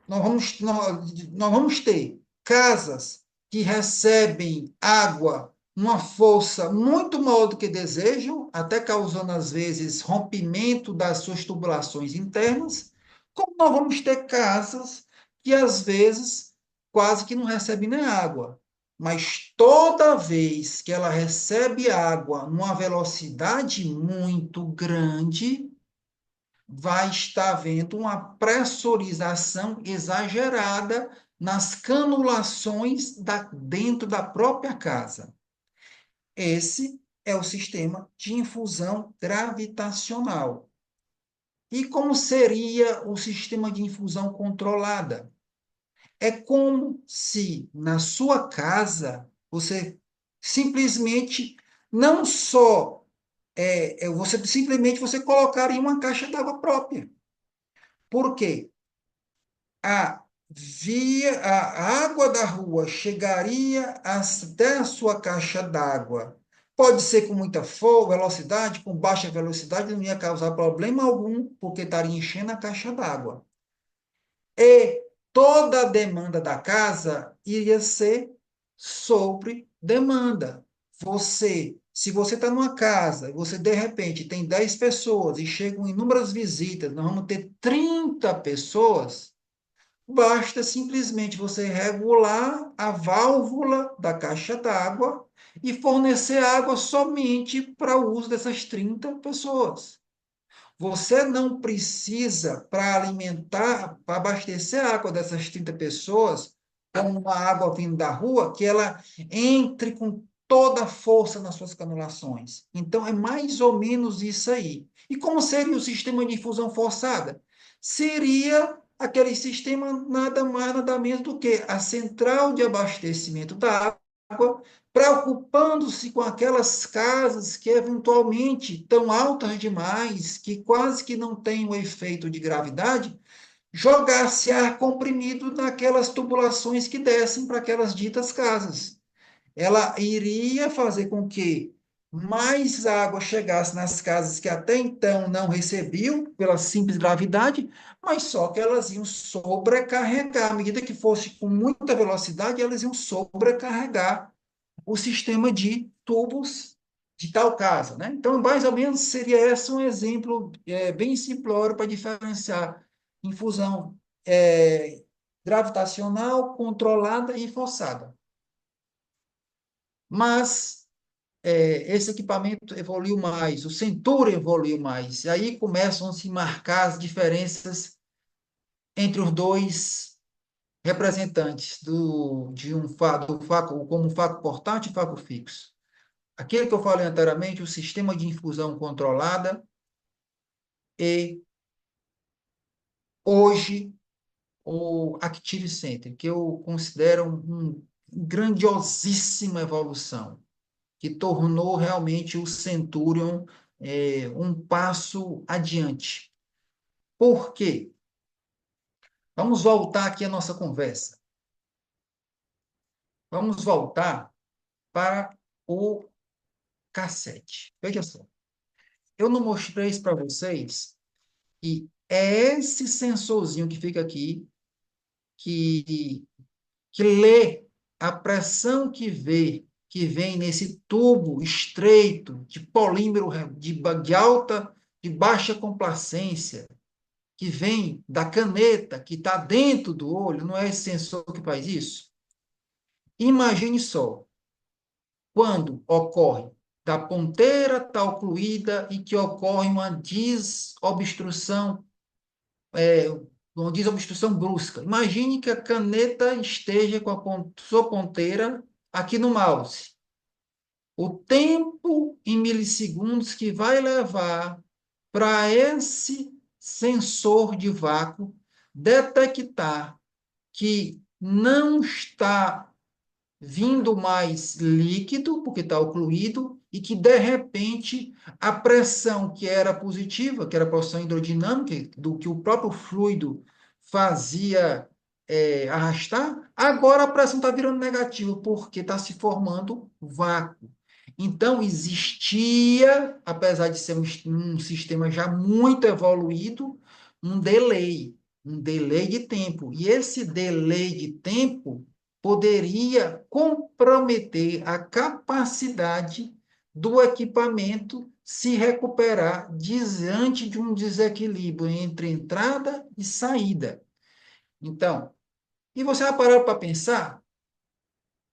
[SPEAKER 1] vamos ter casas que recebem água numa força muito maior do que desejam, até causando, às vezes, rompimento das suas tubulações internas, como nós vamos ter casas que, às vezes, quase que não recebem nem água. Mas toda vez que ela recebe água numa velocidade muito grande, vai estar havendo uma pressurização exagerada nas canulações dentro da própria casa. Esse é o sistema de infusão gravitacional. E como seria o sistema de infusão controlada? É como se na sua casa você simplesmente não só você simplesmente você colocaria uma caixa d'água própria. Por quê? A água da rua chegaria até a sua caixa d'água. Pode ser com muita velocidade, com baixa velocidade, não ia causar problema algum, porque estaria enchendo a caixa d'água. E toda a demanda da casa iria ser sobre demanda. Se você está numa casa, você de repente tem 10 pessoas e chegam inúmeras visitas, nós vamos ter 30 pessoas. Basta simplesmente você regular a válvula da caixa d'água e fornecer água somente para o uso dessas 30 pessoas. Você não precisa, para alimentar, para abastecer a água dessas 30 pessoas, com uma água vindo da rua, que ela entre com toda a força nas suas canulações. Então, é mais ou menos isso aí. E como seria o sistema de infusão forçada? Seria aquele sistema nada mais, nada menos do que a central de abastecimento da água, preocupando-se com aquelas casas que eventualmente estão altas demais, que quase que não têm o efeito de gravidade, jogasse ar comprimido naquelas tubulações que descem para aquelas ditas casas. Ela iria fazer com que mais água chegasse nas casas que até então não recebiam pela simples gravidade, mas só que elas iam sobrecarregar. À medida que fosse com muita velocidade, elas iam sobrecarregar o sistema de tubos de tal casa, né? Então, mais ou menos seria esse um exemplo bem simplório para diferenciar infusão gravitacional, controlada e forçada. Mas esse equipamento evoluiu mais, o Centura evoluiu mais, e aí começam a se marcar as diferenças entre os dois representantes de do faco, como faco portátil e faco fixo. Aquele que eu falei anteriormente, o sistema de infusão controlada, e hoje o Active Center, que eu considero uma grandiosíssima evolução, que tornou realmente o Centurion um passo adiante. Por quê? Vamos voltar aqui à nossa conversa. Vamos voltar para o cassete. Veja só. Eu não mostrei isso para vocês, e é esse sensorzinho que fica aqui, que, que lê a pressão que vem nesse tubo estreito de polímero de baixa complacência, que vem da caneta, que está dentro do olho, não é esse sensor que faz isso? Imagine só, quando ocorre da ponteira está ocluída e que ocorre uma desobstrução brusca. Imagine que a caneta esteja com a sua ponteira aqui no mouse. O tempo em milissegundos que vai levar para esse sensor de vácuo detectar que não está vindo mais líquido, porque está ocluído, e que, de repente, a pressão que era positiva, que era a pressão hidrodinâmica, do que o próprio fluido fazia arrastar, agora a pressão está virando negativa, porque está se formando vácuo. Então, existia, apesar de ser um sistema já muito evoluído, um delay de tempo. E esse delay de tempo poderia comprometer a capacidade do equipamento se recuperar diante de um desequilíbrio entre entrada e saída. Então, e você vai parar para pensar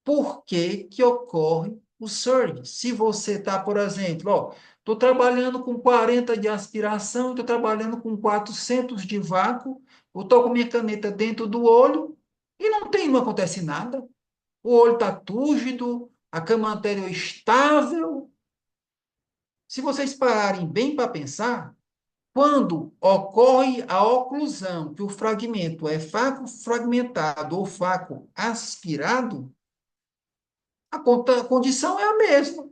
[SPEAKER 1] por que que ocorre o surge? Se você está, por exemplo, estou trabalhando com 40 de aspiração, estou trabalhando com 400 de vácuo, eu estou com minha caneta dentro do olho e não acontece nada. O olho está túrgido, a cama anterior estável. Se vocês pararem bem para pensar, Quando ocorre a oclusão, que o fragmento é vácuo fragmentado ou vácuo aspirado, a condição é a mesma.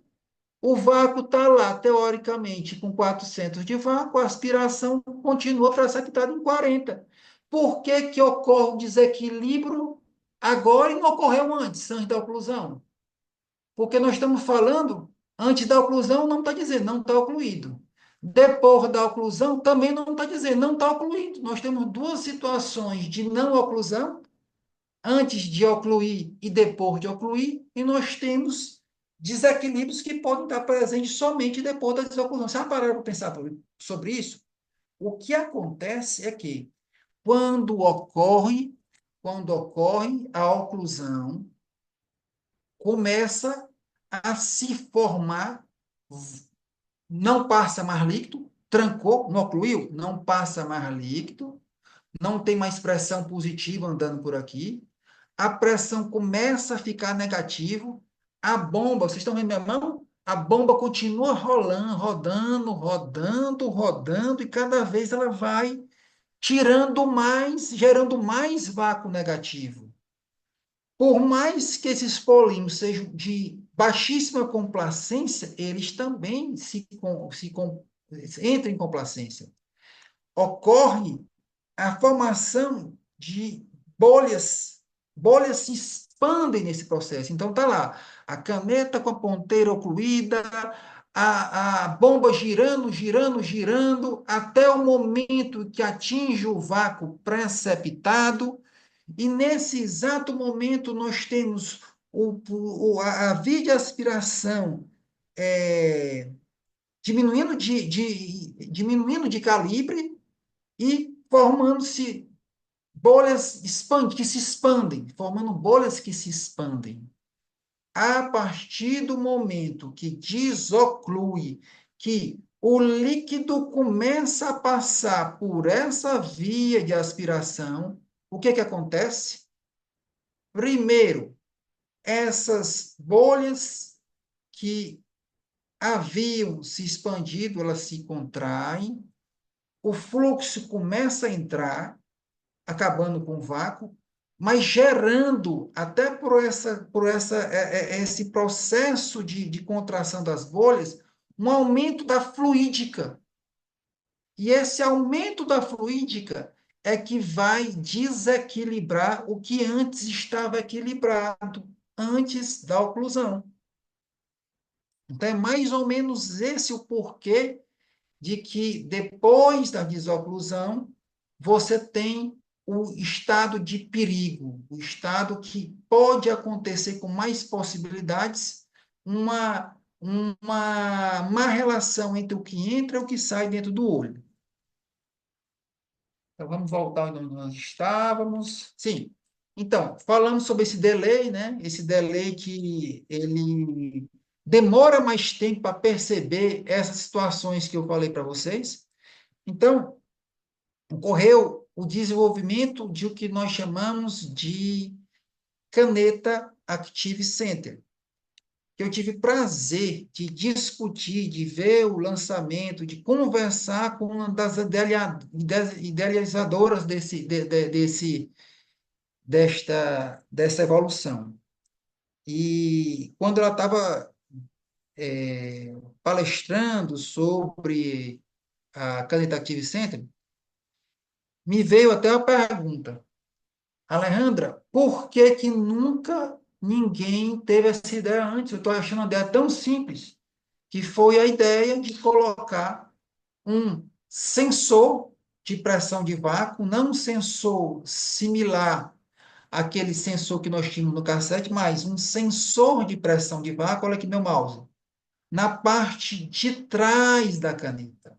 [SPEAKER 1] O vácuo está lá, teoricamente, com 400 de vácuo, a aspiração continua precipitada em 40. Por que que ocorre o desequilíbrio agora e não ocorreu antes da oclusão? Porque nós estamos falando, antes da oclusão não está dizendo, não está ocluído. Depois da oclusão também não está dizendo, não está ocluído. Nós temos duas situações de não oclusão, antes de ocluir e depois de ocluir, e nós temos desequilíbrios que podem estar presentes somente depois da desoclusão. Você já parou para pensar sobre isso? O que acontece é que quando ocorre a oclusão, começa a se formar, não passa mais líquido, trancou, não ocluiu, não passa mais líquido, não tem mais pressão positiva andando por aqui, a pressão começa a ficar negativo, a bomba, vocês estão vendo minha mão? A bomba continua rolando, rodando, rodando, rodando, e cada vez ela vai tirando mais, gerando mais vácuo negativo. Por mais que esses polímeros sejam de baixíssima complacência, eles também entram em complacência. Ocorre a formação de bolhas. Bolhas se expandem nesse processo. Então, está lá, a caneta com a ponteira ocluída, a bomba girando, girando, girando, até o momento que atinge o vácuo preceptado, e nesse exato momento nós temos a via de aspiração diminuindo de calibre e formando-se bolhas que se expandem, formando bolhas que se expandem. A partir do momento que desoclui, que o líquido começa a passar por essa via de aspiração, o que acontece? Primeiro, essas bolhas que haviam se expandido, elas se contraem, o fluxo começa a entrar, acabando com o vácuo, mas gerando, até esse processo de contração das bolhas, um aumento da fluídica. E esse aumento da fluídica é que vai desequilibrar o que antes estava equilibrado, antes da oclusão. Então, é mais ou menos esse o porquê de que, depois da desoclusão, você tem o estado de perigo, o estado que pode acontecer com mais possibilidades, uma má relação entre o que entra e o que sai dentro do olho. Então, vamos voltar onde nós estávamos. Sim. Então, falamos sobre esse delay, né? Esse delay que ele demora mais tempo para perceber essas situações que eu falei para vocês. Então, ocorreu o desenvolvimento de o que nós chamamos de caneta Active Center, que eu tive prazer de discutir, de ver o lançamento, de conversar com uma das idealizadoras dessa evolução. E quando ela estava palestrando sobre a caneta Active Center, me veio até a pergunta: Alejandra, por que que nunca ninguém teve essa ideia antes? Eu estou achando uma ideia tão simples, que foi a ideia de colocar um sensor de pressão de vácuo, não um sensor similar àquele sensor que nós tínhamos no cassete, mas um sensor de pressão de vácuo, olha aqui meu mouse, na parte de trás da caneta.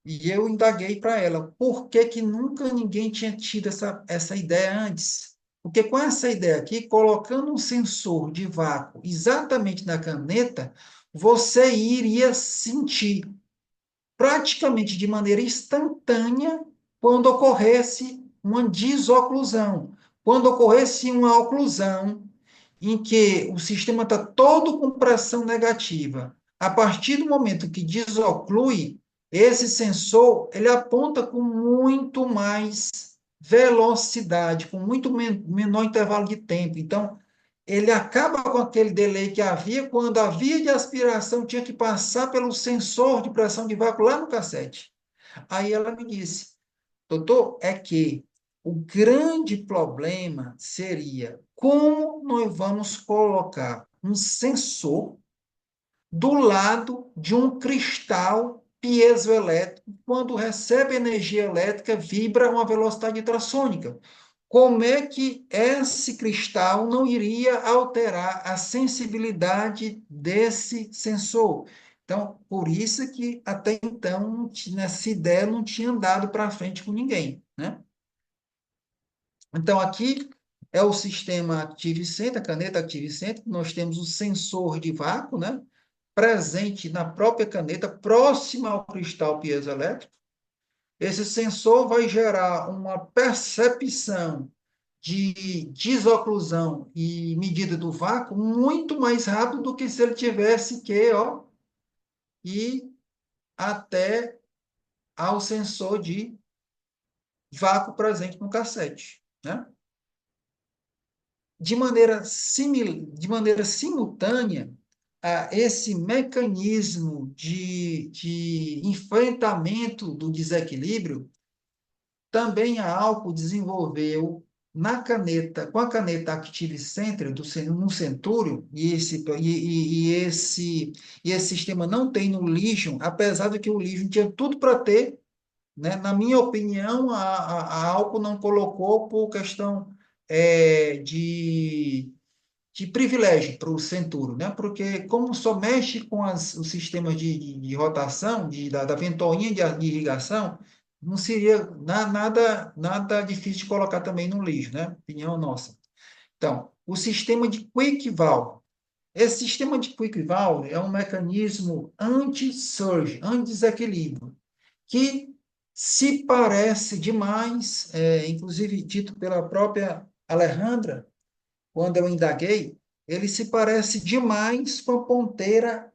[SPEAKER 1] E eu indaguei para ela, por que que nunca ninguém tinha tido essa ideia antes? Porque com essa ideia aqui, colocando um sensor de vácuo exatamente na caneta, você iria sentir praticamente de maneira instantânea quando ocorresse uma desoclusão. Quando ocorresse uma oclusão em que o sistema está todo com pressão negativa, a partir do momento que desoclui, esse sensor, ele aponta com muito mais velocidade, com muito menor intervalo de tempo. Então, ele acaba com aquele delay que havia quando a via de aspiração tinha que passar pelo sensor de pressão de vácuo lá no cassete. Aí ela me disse, doutor, é que o grande problema seria como nós vamos colocar um sensor do lado de um cristal piezoelétrico, quando recebe energia elétrica, vibra a uma velocidade ultrassônica. Como é que esse cristal não iria alterar a sensibilidade desse sensor? Então, por isso que até então, nessa ideia não tinha andado para frente com ninguém, né? Então, aqui é o sistema Active Center, a caneta Active Center, nós temos o sensor de vácuo, né? Presente na própria caneta, próxima ao cristal piezoelétrico. Esse sensor vai gerar uma percepção de desoclusão e medida do vácuo muito mais rápido do que se ele tivesse que, ó, ir até ao sensor de vácuo presente no cassete, né? De maneira simultânea, esse mecanismo de enfrentamento do desequilíbrio, também a Alco desenvolveu na caneta, com a caneta Active Center no Centurion, e esse sistema não tem no Legion, apesar de que o Legion tinha tudo para ter, né? Na minha opinião, a Alco não colocou por questão de privilégio para o Centurion, né? Porque como só mexe com os sistemas de rotação, da ventoinha de irrigação, não seria nada difícil de colocar também no lixo, né? Opinião nossa. Então, o sistema de Quick Valve. Esse sistema de Quick Valve é um mecanismo anti-surge, anti-desequilíbrio, que se parece demais, inclusive dito pela própria Alejandra, quando eu indaguei, ele se parece demais com a ponteira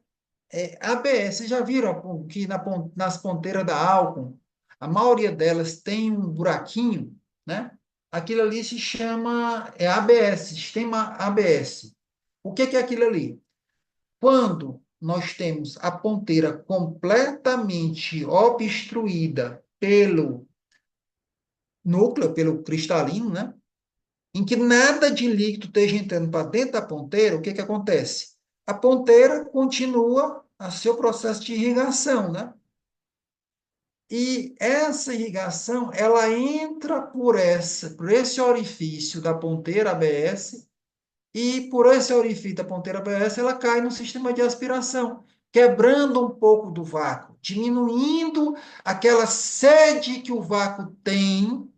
[SPEAKER 1] ABS. Vocês já viram que nas ponteiras da Alcon, a maioria delas tem um buraquinho, né? Aquilo ali se chama ABS, sistema ABS. O que é aquilo ali? Quando nós temos a ponteira completamente obstruída pelo núcleo, pelo cristalino, né? Em que nada de líquido esteja entrando para dentro da ponteira, o que acontece? A ponteira continua a seu processo de irrigação, né? E essa irrigação, ela entra por esse orifício da ponteira ABS, e por esse orifício da ponteira ABS, ela cai no sistema de aspiração, quebrando um pouco do vácuo, diminuindo aquela sede que o vácuo tem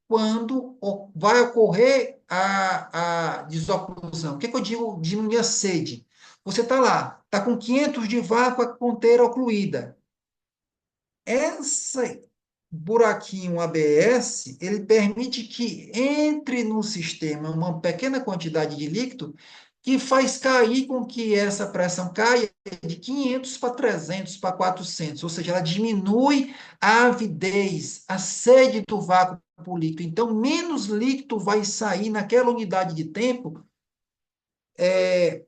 [SPEAKER 1] quando vai ocorrer a desoclusão. O que eu digo diminuir a sede? Você está lá, está com 500 de vácuo, a ponteira ocluída. Esse buraquinho ABS, ele permite que entre no sistema uma pequena quantidade de líquido que faz cair com que essa pressão caia de 500 para 300 para 400, ou seja, ela diminui a avidez, a sede do vácuo por líquido. Então, menos líquido vai sair naquela unidade de tempo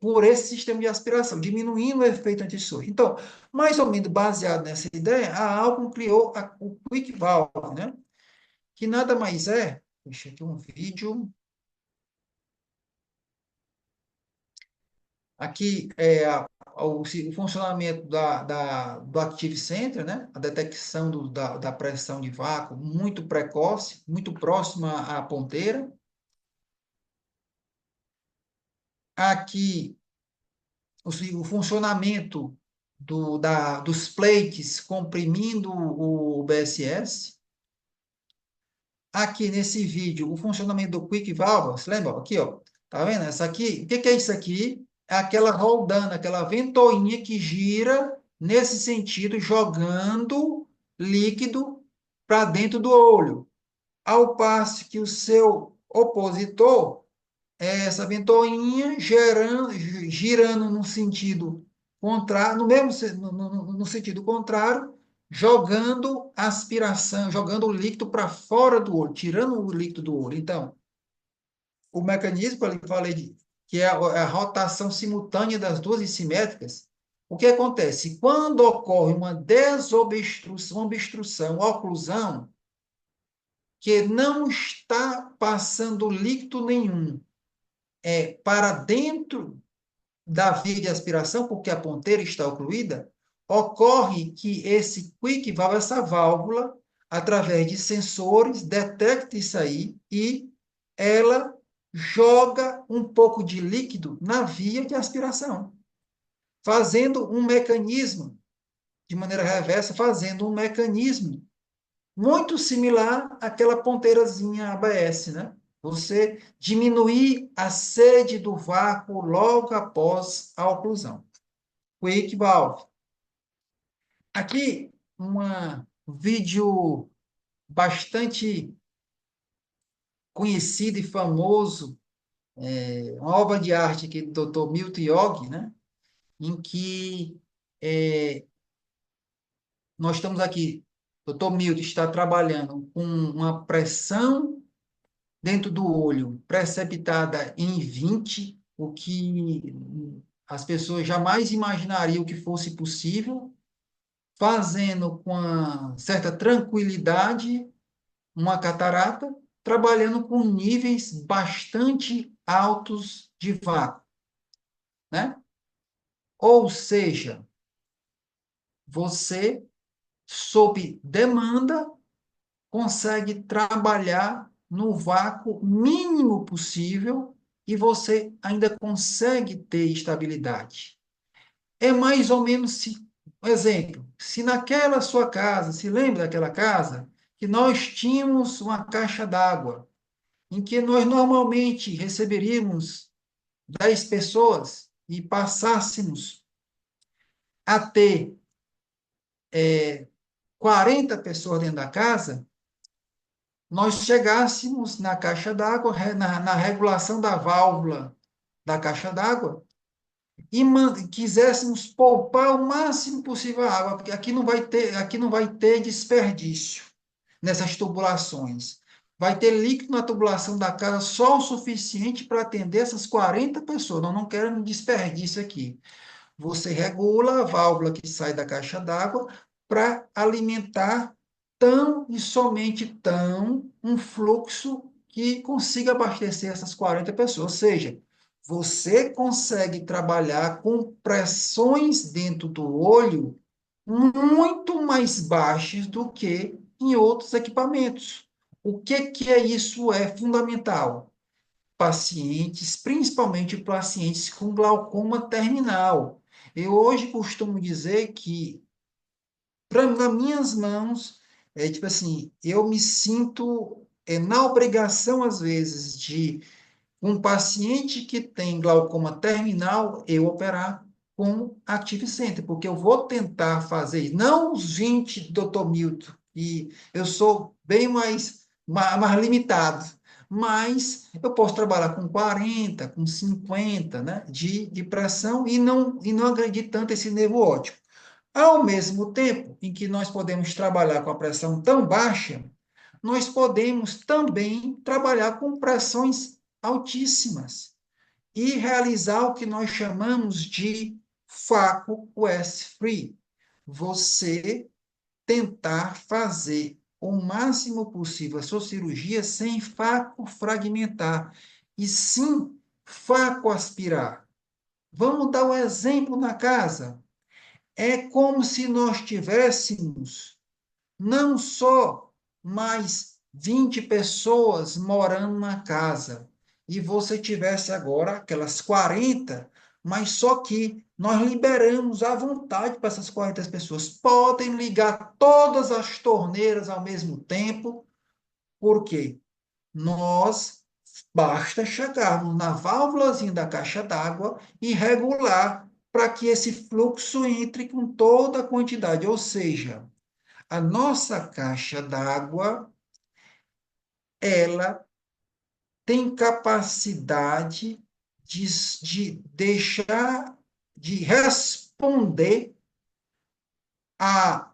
[SPEAKER 1] por esse sistema de aspiração, diminuindo o efeito anti-surge. Então, mais ou menos baseado nessa ideia, a Alcon criou o Quick Valve, né? Que nada mais é, deixa aqui um vídeo. Aqui é o funcionamento do Active Center, né? A detecção da pressão de vácuo muito precoce, muito próxima à ponteira. Aqui o funcionamento dos plates comprimindo o BSS. Aqui nesse vídeo, o funcionamento do Quick Valve, você lembra? Aqui, ó, tá vendo? Essa aqui, o que é isso aqui? É aquela roldana, aquela ventoinha que gira nesse sentido, jogando líquido para dentro do olho. Ao passo que o seu opositor essa ventoinha girando no sentido contrário, no sentido contrário, jogando aspiração, jogando o líquido para fora do olho, tirando o líquido do olho. Então, o mecanismo que eu falei que é a rotação simultânea das duas simétricas, o que acontece? Quando ocorre uma desobstrução, uma obstrução, oclusão, que não está passando líquido nenhum para dentro da via de aspiração, porque a ponteira está ocluída, ocorre que esse quick valve, essa válvula, através de sensores, detecta isso aí e ela joga um pouco de líquido na via de aspiração, fazendo um mecanismo, de maneira reversa, fazendo um mecanismo muito similar àquela ponteirazinha ABS, né? Você diminuir a sede do vácuo logo após a oclusão. Quick valve. Aqui, um vídeo bastante conhecido e famoso, uma obra de arte aqui do Dr. Milton Yogi, né? Em que nós estamos aqui, Dr. Milton está trabalhando com uma pressão dentro do olho preceptada em 20, o que as pessoas jamais imaginariam que fosse possível, fazendo com uma certa tranquilidade uma catarata, trabalhando com níveis bastante altos de vácuo, né? Ou seja, você, sob demanda, consegue trabalhar no vácuo mínimo possível e você ainda consegue ter estabilidade. É mais ou menos, um exemplo, se naquela sua casa, se lembra daquela casa, que nós tínhamos uma caixa d'água, em que nós normalmente receberíamos 10 pessoas e passássemos a ter 40 pessoas dentro da casa, nós chegássemos na caixa d'água, na regulação da válvula da caixa d'água, e quiséssemos poupar o máximo possível a água, porque aqui não vai ter desperdício nessas tubulações. Vai ter líquido na tubulação da casa só o suficiente para atender essas 40 pessoas. Nós não queremos desperdício aqui. Você regula a válvula que sai da caixa d'água para alimentar tão e somente tão um fluxo que consiga abastecer essas 40 pessoas. Ou seja, você consegue trabalhar com pressões dentro do olho muito mais baixas do que em outros equipamentos. O que é isso? É fundamental. Pacientes, principalmente pacientes com glaucoma terminal. Eu hoje costumo dizer que, nas minhas mãos, tipo assim, eu me sinto na obrigação, às vezes, de um paciente que tem glaucoma terminal, eu operar com Active Center, porque eu vou tentar fazer, não os 20 do Dr. Milton, e eu sou bem mais limitado, mas eu posso trabalhar com 40, com 50, né, de pressão e não agredir tanto esse nervo óptico. Ao mesmo tempo em que nós podemos trabalhar com a pressão tão baixa, nós podemos também trabalhar com pressões altíssimas e realizar o que nós chamamos de FACO West Free. Você tentar fazer o máximo possível a sua cirurgia sem FACO fragmentar, e sim FACO aspirar. Vamos dar um exemplo na casa. É como se nós tivéssemos não só mais 20 pessoas morando na casa, e você tivesse agora aquelas 40, mas só que nós liberamos à vontade para essas 40 pessoas. Podem ligar todas as torneiras ao mesmo tempo, porque nós basta chegarmos na válvulazinha da caixa d'água e regular para que esse fluxo entre com toda a quantidade, ou seja, a nossa caixa d'água, ela tem capacidade de deixar de responder a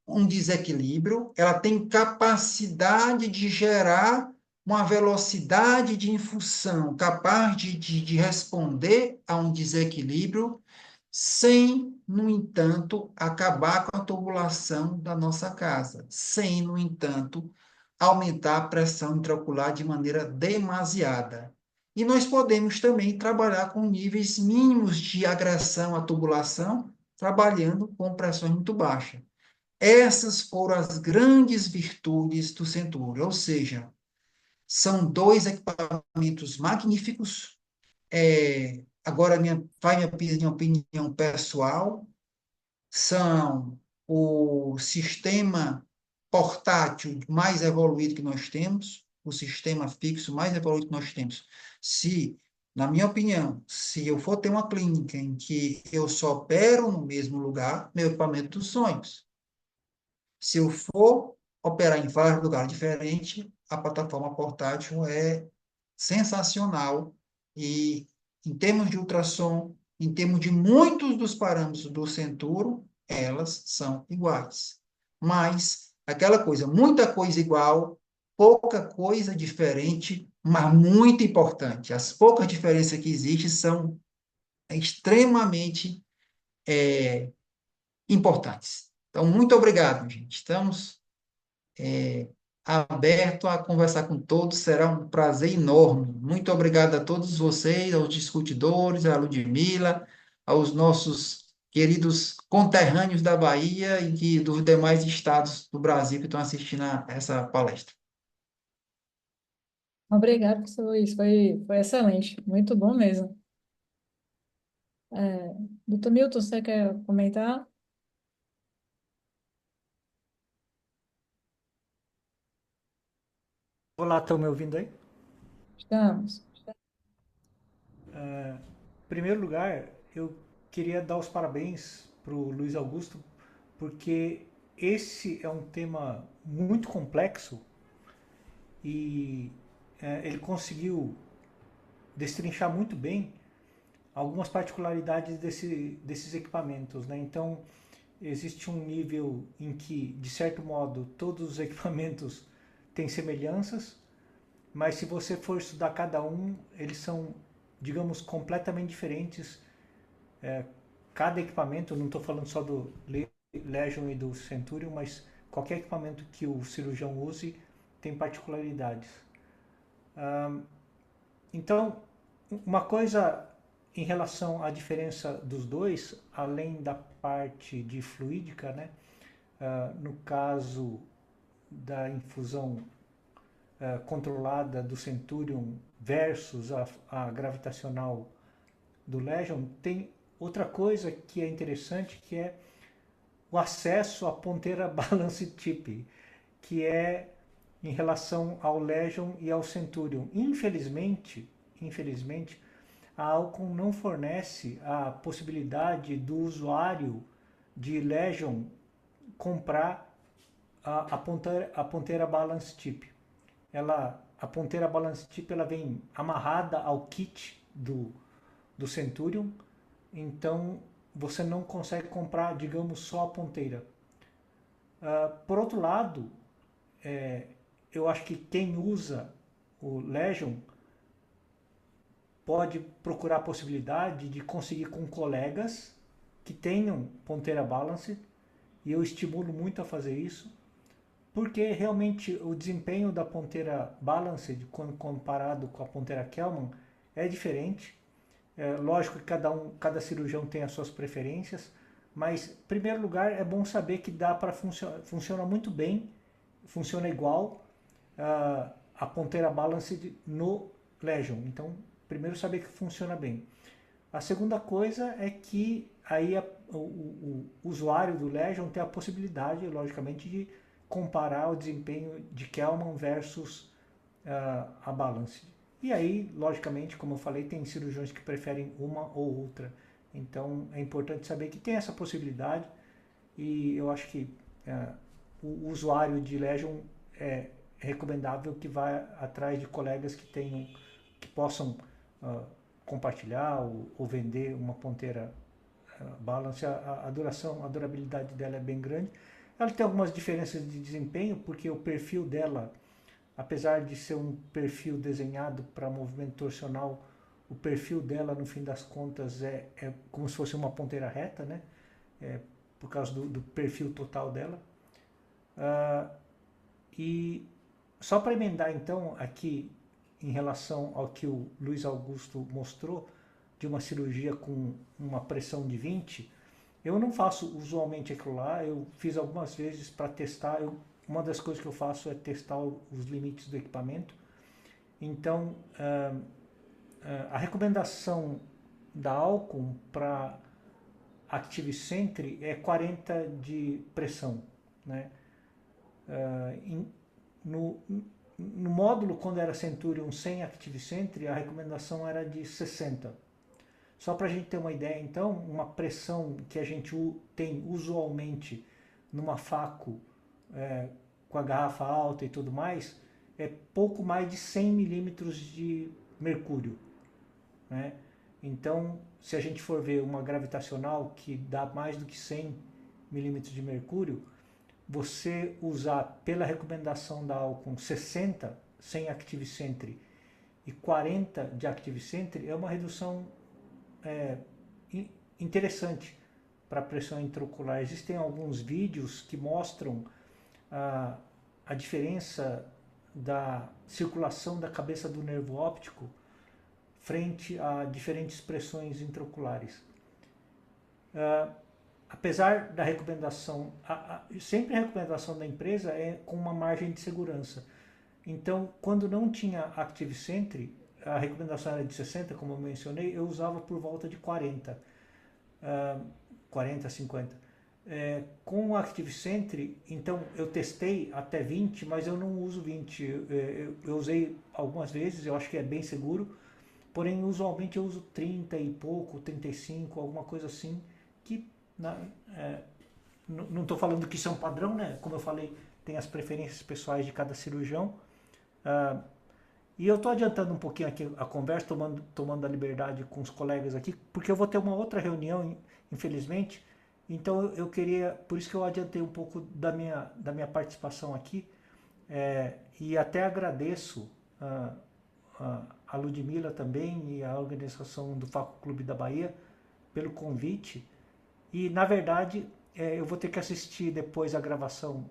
[SPEAKER 1] um desequilíbrio, ela tem capacidade de gerar uma velocidade de infusão capaz de responder a um desequilíbrio, sem, no entanto, acabar com a tubulação da nossa casa, sem, no entanto, aumentar a pressão intraocular de maneira demasiada. E nós podemos também trabalhar com níveis mínimos de agressão à tubulação, trabalhando com pressões muito baixas. Essas foram as grandes virtudes do Centurion, ou seja, são dois equipamentos magníficos. Agora, minha opinião pessoal, são o sistema portátil mais evoluído que nós temos, o sistema fixo mais evoluído que nós temos. Na minha opinião, se eu for ter uma clínica em que eu só opero no mesmo lugar, meu equipamento dos sonhos. Se eu for operar em vários lugares diferentes, a plataforma portátil é sensacional e, em termos de ultrassom, em termos de muitos dos parâmetros do Centuro, elas são iguais. Mas, aquela coisa, muita coisa igual, pouca coisa diferente, mas muito importante. As poucas diferenças que existem são extremamente importantes. Então, muito obrigado, gente. Estamos aberto a conversar com todos, será um prazer enorme. Muito obrigado a todos vocês, aos discutidores, à Ludmila, aos nossos queridos conterrâneos da Bahia e dos demais estados do Brasil que estão assistindo a essa palestra.
[SPEAKER 2] Obrigado, professor Luiz. Foi excelente. Muito bom mesmo. Doutor Milton, você quer comentar?
[SPEAKER 4] Olá, estão me ouvindo aí?
[SPEAKER 2] Estamos.
[SPEAKER 4] Em primeiro lugar, eu queria dar os parabéns para o Luiz Augusto, porque esse é um tema muito complexo e ele conseguiu destrinchar muito bem algumas particularidades desses equipamentos, né? Então, existe um nível em que, de certo modo, todos os equipamentos têm semelhanças, mas se você for estudar cada um, eles são, digamos, completamente diferentes. Cada equipamento, não estou falando só do Legion e do Centurion, mas qualquer equipamento que o cirurgião use tem particularidades. Então, uma coisa em relação à diferença dos dois, além da parte de fluídica, né? No caso da infusão controlada do Centurion versus a gravitacional do Legion, tem outra coisa que é interessante, que é o acesso à ponteira balance tip, que é em relação ao Legion e ao Centurion. Infelizmente, a Alcon não fornece a possibilidade do usuário de Legion comprar a ponteira balance tip. A ponteira balance tip ela vem amarrada ao kit do Centurion, então você não consegue comprar, digamos, só a ponteira. Por outro lado, eu acho que quem usa o Legion pode procurar a possibilidade de conseguir com colegas que tenham ponteira balance, e eu estimulo muito a fazer isso, porque realmente o desempenho da ponteira Balanced, quando comparado com a ponteira Kelman, é diferente. Lógico que cada cirurgião tem as suas preferências, mas, em primeiro lugar, é bom saber que dá para funciona muito bem, funciona igual a ponteira Balanced no Legion. Então, primeiro saber que funciona bem. A segunda coisa é que aí o usuário do Legion tem a possibilidade, logicamente, de comparar o desempenho de Kelman versus a Balance. E aí, logicamente, como eu falei, tem cirurgiões que preferem uma ou outra. Então, é importante saber que tem essa possibilidade, e eu acho que o usuário de Legion é recomendável que vá atrás de colegas que possam compartilhar ou vender uma ponteira Balance. A durabilidade dela é bem grande. Ela tem algumas diferenças de desempenho, porque o perfil dela, apesar de ser um perfil desenhado para movimento torsional, o perfil dela, no fim das contas, é como se fosse uma ponteira reta, né? É, por causa do perfil total dela. E só para emendar, então, aqui, em relação ao que o Luiz Augusto mostrou, de uma cirurgia com uma pressão de 20, eu não faço usualmente aquilo lá, eu fiz algumas vezes para testar. Uma das coisas que eu faço é testar os limites do equipamento. Então, a recomendação da Alcon para Active Sentry é 40 de pressão, né? No, no módulo, quando era Centurion sem Active Sentry, a recomendação era de 60. Só para a gente ter uma ideia, então, uma pressão que a gente tem usualmente numa faco com a garrafa alta e tudo mais, é pouco mais de 100 milímetros de mercúrio, né? Então, se a gente for ver uma gravitacional que dá mais do que 100 milímetros de mercúrio, você usar pela recomendação da Alcon 60 sem Active Sentry e 40 de Active Sentry é uma redução interessante para a pressão intraocular. Existem alguns vídeos que mostram a diferença da circulação da cabeça do nervo óptico frente a diferentes pressões intraoculares. Apesar da recomendação, sempre a recomendação da empresa é com uma margem de segurança. Então, quando não tinha Active Sentry, a recomendação era de 60, como eu mencionei, eu usava por volta de 40, 40, 50. Com o Active Sentry, então eu testei até 20, mas eu não uso 20. Eu usei algumas vezes, eu acho que é bem seguro, porém usualmente eu uso 30 e pouco, 35, alguma coisa assim, que não estou falando que isso é um padrão, né? Como eu falei, tem as preferências pessoais de cada cirurgião. E eu estou adiantando um pouquinho aqui a conversa, tomando a liberdade com os colegas aqui, porque eu vou ter uma outra reunião, infelizmente. Então eu queria, por isso que eu adiantei um pouco da minha participação aqui, e até agradeço a Ludmila também e a organização do Faco Clube da Bahia pelo convite. E na verdade eu vou ter que assistir depois a gravação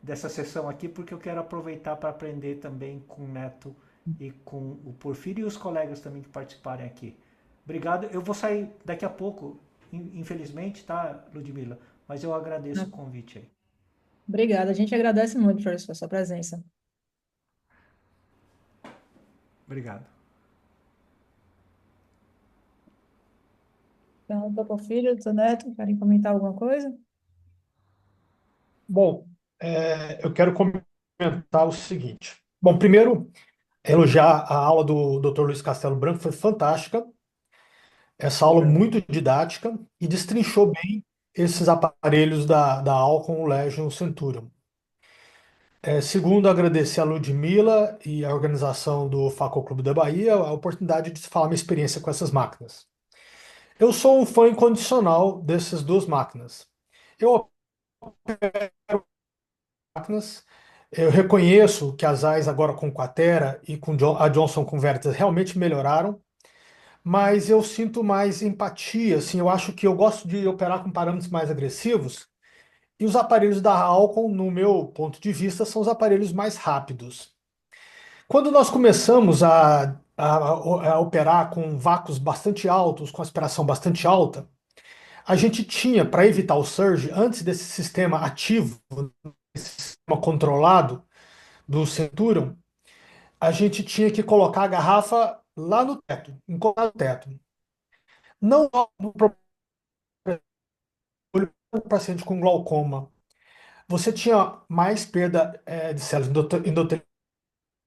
[SPEAKER 4] dessa sessão aqui, porque eu quero aproveitar para aprender também com o Neto e com o Porfírio e os colegas também que participarem aqui. Obrigado. Eu vou sair daqui a pouco, infelizmente, tá, Ludmila? Mas eu agradeço o convite aí.
[SPEAKER 2] Obrigada, a gente agradece muito, professor, a sua presença.
[SPEAKER 4] Obrigado.
[SPEAKER 2] Então, doutor Porfírio, doutor Neto, querem comentar alguma coisa?
[SPEAKER 5] Bom, eu quero comentar o seguinte. Bom, primeiro, elogiar a aula do Dr. Luiz Castelo Branco, foi fantástica. Essa aula muito didática e destrinchou bem esses aparelhos da Alcon, o Legion, o Centurion. Segundo, agradecer a Ludmila e a organização do Facol Clube da Bahia a oportunidade de falar minha experiência com essas máquinas. Eu sou um fã incondicional dessas duas máquinas. Eu máquinas. Eu reconheço que as AIs agora com Quatera e com a Johnson com Veritas realmente melhoraram, mas eu sinto mais empatia, assim, eu acho que eu gosto de operar com parâmetros mais agressivos, e os aparelhos da Alcon, no meu ponto de vista, são os aparelhos mais rápidos. Quando nós começamos a operar com vácuos bastante altos, com aspiração bastante alta, a gente tinha, para evitar o surge, antes desse sistema ativo, esse sistema controlado, do Centurion, a gente tinha que colocar a garrafa lá no teto, encostar no teto. Não no paciente com glaucoma. Você tinha mais perda de células endoteliais.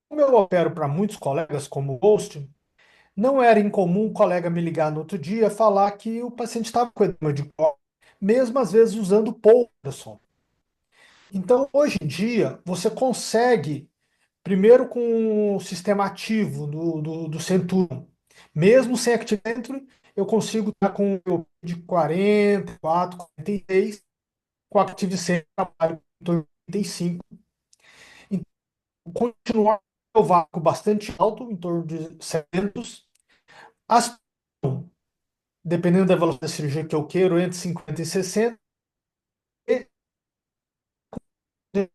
[SPEAKER 5] Como eu opero para muitos colegas, como o Ghost, não era incomum um colega me ligar no outro dia e falar que o paciente estava com edema de colo, mesmo às vezes usando pouco ultrassom. Então, hoje em dia, você consegue primeiro com o sistema ativo do Centurion. Mesmo sem Active Entry, eu consigo estar com o de 44, 46, com o Active Center trabalho em torno de 35. Então, continuar o vácuo bastante alto, em torno de 700. As, dependendo da velocidade da cirurgia que eu queiro, entre 50 e 60. E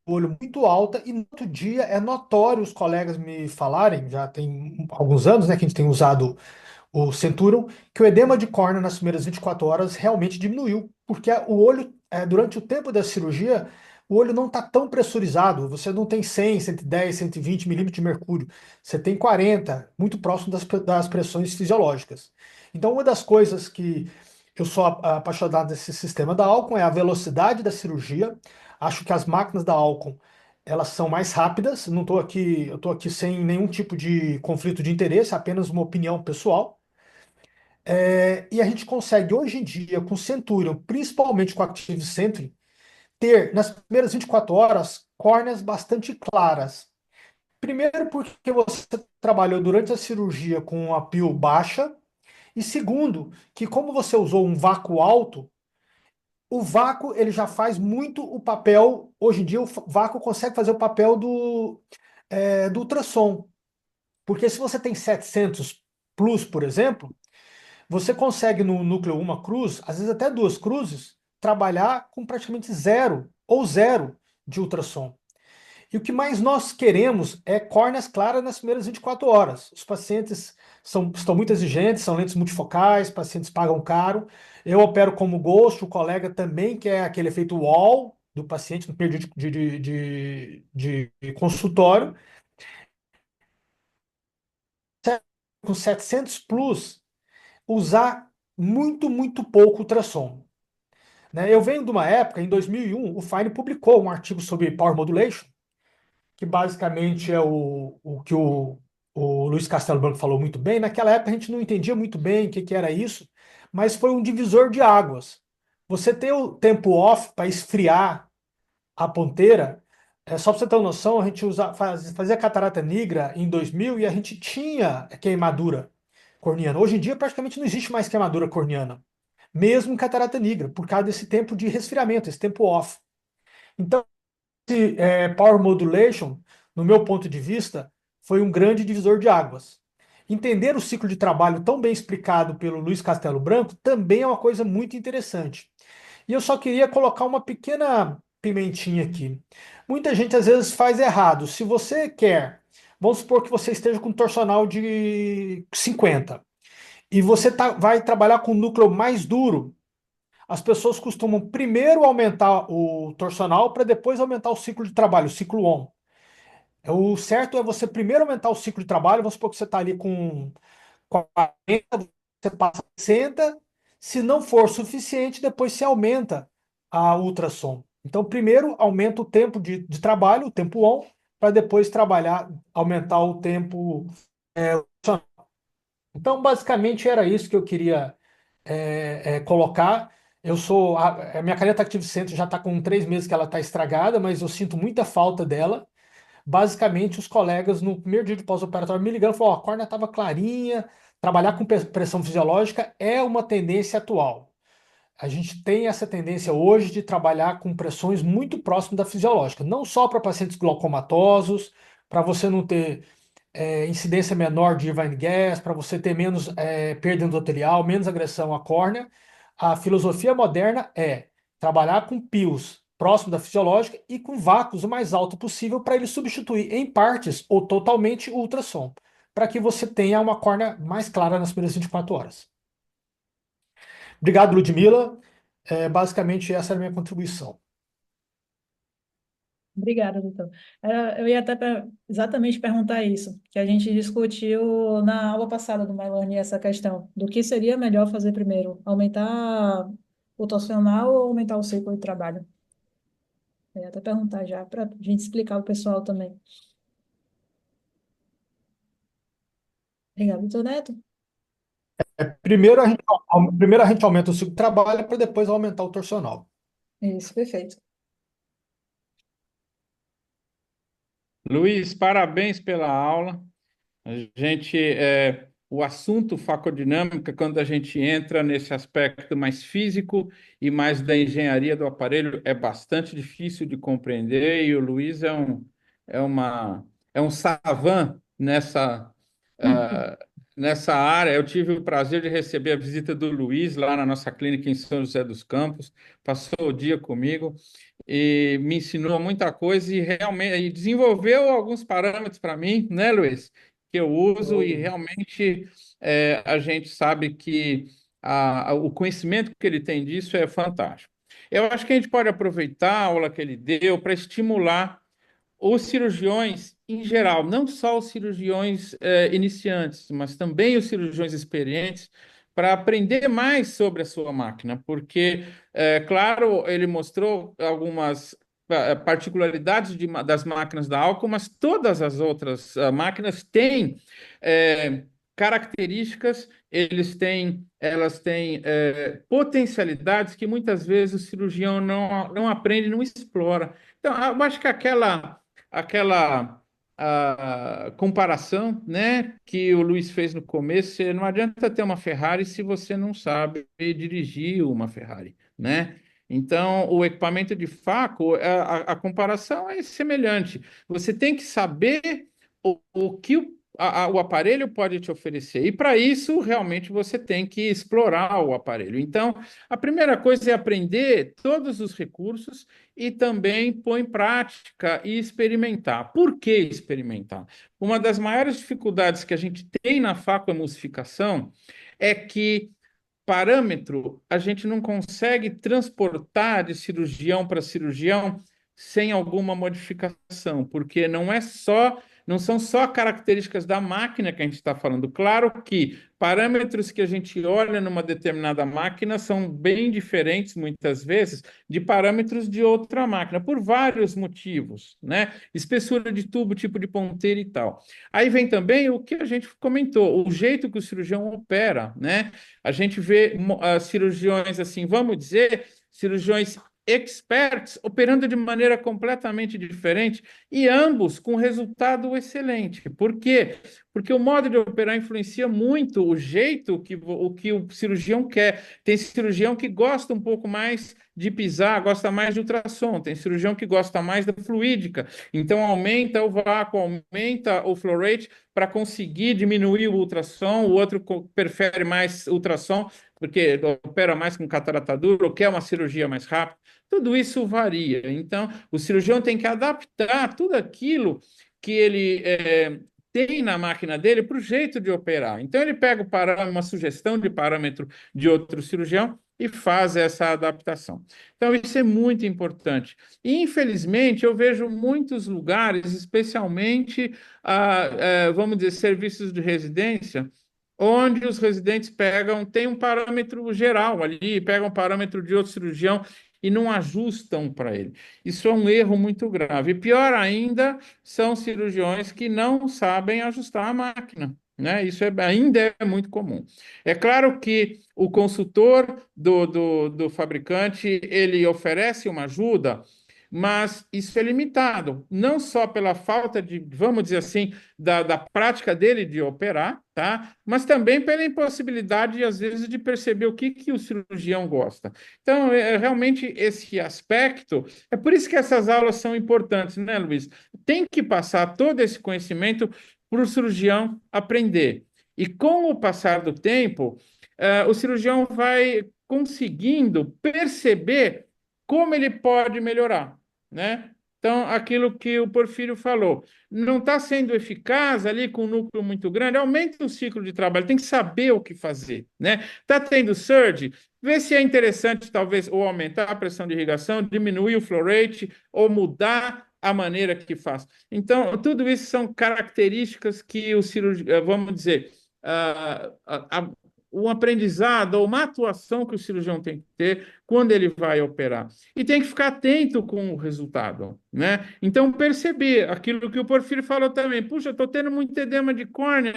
[SPEAKER 5] o olho muito alta. E no outro dia é notório os colegas me falarem, já tem alguns anos, né, que a gente tem usado o Centurion, que o edema de córnea nas primeiras 24 horas realmente diminuiu, porque o olho, durante o tempo da cirurgia, o olho não está tão pressurizado, você não tem 100, 110, 120 milímetros de mercúrio, você tem 40, muito próximo das pressões fisiológicas. Então, uma das coisas que eu sou apaixonado nesse sistema da Alcon é a velocidade da cirurgia. Acho que as máquinas da Alcon elas são mais rápidas. Não estou aqui, eu estou aqui sem nenhum tipo de conflito de interesse, apenas uma opinião pessoal. E a gente consegue, hoje em dia, com Centurion, principalmente com Active Sentry, ter, nas primeiras 24 horas, córneas bastante claras. Primeiro, porque você trabalhou durante a cirurgia com a pio baixa, e segundo, que como você usou um vácuo alto, o vácuo ele já faz muito o papel. Hoje em dia, o vácuo consegue fazer o papel do ultrassom. Porque se você tem 700 plus, por exemplo, você consegue no núcleo uma cruz, às vezes até duas cruzes, trabalhar com praticamente zero ou zero de ultrassom. E o que mais nós queremos é córneas claras nas primeiras 24 horas. Os pacientes estão muito exigentes, são lentes multifocais, pacientes pagam caro. Eu opero como Ghost, o colega também quer aquele efeito wall do paciente no período de consultório. Com 700 plus, usar muito, muito pouco ultrassom. Né? Eu venho de uma época, em 2001, o Fine publicou um artigo sobre Power Modulation, que basicamente é o que o Luiz Castelo Branco falou muito bem. Naquela época a gente não entendia muito bem o que era isso, mas foi um divisor de águas. Você ter o tempo off para esfriar a ponteira, só para você ter uma noção, a gente fazia catarata nigra em 2000 e a gente tinha queimadura corneana. Hoje em dia praticamente não existe mais queimadura corneana, mesmo em catarata nigra, por causa desse tempo de resfriamento, esse tempo off. Então, Power Modulation, no meu ponto de vista, foi um grande divisor de águas. Entender o ciclo de trabalho tão bem explicado pelo Luiz Castelo Branco também é uma coisa muito interessante. E eu só queria colocar uma pequena pimentinha aqui. Muita gente às vezes faz errado. Se você quer, vamos supor que você esteja com um torsional de 50 e você vai trabalhar com um núcleo mais duro, as pessoas costumam primeiro aumentar o torsional para depois aumentar o ciclo de trabalho, o ciclo ON. O certo é você primeiro aumentar o ciclo de trabalho, vamos supor que você está ali com 40, você passa a 60, se não for suficiente, depois você aumenta a ultrassom. Então, primeiro aumenta o tempo de trabalho, o tempo ON, para depois trabalhar, aumentar o tempo. Então, basicamente, era isso que eu queria colocar. A minha caneta Active Center já está com 3 meses que ela está estragada, mas eu sinto muita falta dela. Basicamente, os colegas no primeiro dia de pós-operatório me ligando, falaram: "Ó, a córnea estava clarinha, trabalhar com pressão fisiológica é uma tendência atual. A gente tem essa tendência hoje de trabalhar com pressões muito próximas da fisiológica, não só para pacientes glaucomatosos, para você não ter incidência menor de Irvine Gas, para você ter menos perda endotelial, menos agressão à córnea. A filosofia moderna é trabalhar com pios próximo da fisiológica e com vácuos o mais alto possível para ele substituir em partes ou totalmente o ultrassom, para que você tenha uma córnea mais clara nas primeiras 24 horas. Obrigado, Ludmila. Basicamente, essa é a minha contribuição.
[SPEAKER 2] Obrigada, doutor. Eu ia até exatamente perguntar isso, que a gente discutiu na aula passada do Mailani essa questão do que seria melhor fazer primeiro, aumentar o torsional ou aumentar o ciclo de trabalho. Eu ia até perguntar já, para a gente explicar ao pessoal também. Obrigada, doutor Neto.
[SPEAKER 5] Primeiro a gente aumenta o ciclo de trabalho para depois aumentar o torsional.
[SPEAKER 2] Isso, perfeito.
[SPEAKER 6] Luiz, parabéns pela aula. A gente o assunto facodinâmica, quando a gente entra nesse aspecto mais físico e mais da engenharia do aparelho, é bastante difícil de compreender, e o Luiz é um savant nessa área. Eu tive o prazer de receber a visita do Luiz lá na nossa clínica em São José dos Campos, passou o dia comigo e me ensinou muita coisa e realmente e desenvolveu alguns parâmetros para mim, né, Luiz? Que eu uso e realmente a gente sabe que o conhecimento que ele tem disso é fantástico. Eu acho que a gente pode aproveitar a aula que ele deu para estimular os cirurgiões em geral, não só os cirurgiões iniciantes, mas também os cirurgiões experientes, para aprender mais sobre a sua máquina, porque, claro, ele mostrou algumas particularidades das máquinas da Alco, mas todas as outras máquinas têm características, elas têm potencialidades que muitas vezes o cirurgião não aprende, não explora. Então, eu acho que aquela comparação, né, que o Luiz fez no começo, não adianta ter uma Ferrari se você não sabe dirigir uma Ferrari, né? Então, o equipamento de Faco, a comparação é semelhante. Você tem que saber o que o aparelho pode te oferecer. E para isso, realmente, você tem que explorar o aparelho. Então, a primeira coisa é aprender todos os recursos e também pôr em prática e experimentar. Por que experimentar? Uma das maiores dificuldades que a gente tem na facoemulsificação é que parâmetro a gente não consegue transportar de cirurgião para cirurgião sem alguma modificação, porque não são só características da máquina que a gente está falando. Claro que parâmetros que a gente olha numa determinada máquina são bem diferentes, muitas vezes, de parâmetros de outra máquina, por vários motivos, né? Espessura de tubo, tipo de ponteira e tal. Aí vem também o que a gente comentou, o jeito que o cirurgião opera, né? A gente vê cirurgiões assim, vamos dizer, cirurgiões experts operando de maneira completamente diferente e ambos com resultado excelente. Por quê? Porque o modo de operar influencia muito o jeito que o cirurgião quer. Tem cirurgião que gosta um pouco mais de pisar, gosta mais de ultrassom, tem cirurgião que gosta mais da fluídica, então aumenta o vácuo, aumenta o flow rate para conseguir diminuir o ultrassom, o outro prefere mais ultrassom, porque opera mais com catarata dura, ou quer uma cirurgia mais rápida. Tudo isso varia. Então, o cirurgião tem que adaptar tudo aquilo que ele tem na máquina dele para o jeito de operar. Então, ele pega uma sugestão de parâmetro de outro cirurgião e faz essa adaptação. Então, isso é muito importante. E, infelizmente, eu vejo muitos lugares, especialmente, vamos dizer, serviços de residência, onde os residentes tem um parâmetro geral ali, pegam um parâmetro de outro cirurgião e não ajustam para ele. Isso é um erro muito grave. E pior ainda, são cirurgiões que não sabem ajustar a máquina, né? Isso ainda é muito comum. É claro que o consultor do fabricante, ele oferece uma ajuda, mas isso é limitado, não só pela falta de, vamos dizer assim, da prática dele de operar, tá? Mas também pela impossibilidade, às vezes, de perceber o que o cirurgião gosta. Então, realmente, esse aspecto, é por isso que essas aulas são importantes, né, Luiz? Tem que passar todo esse conhecimento para o cirurgião aprender. E com o passar do tempo, o cirurgião vai conseguindo perceber como ele pode melhorar, né? Então, aquilo que o Porfírio falou, não está sendo eficaz ali com um núcleo muito grande, aumenta o ciclo de trabalho, tem que saber o que fazer, né? Está tendo surge, vê se é interessante, talvez, ou aumentar a pressão de irrigação, diminuir o flow rate, ou mudar a maneira que faz. Então, tudo isso são características que o cirurgião, vamos dizer, um aprendizado ou uma atuação que o cirurgião tem que ter quando ele vai operar. E tem que ficar atento com o resultado, né? Então, perceber aquilo que o Porfírio falou também. Puxa, estou tendo muito edema de córnea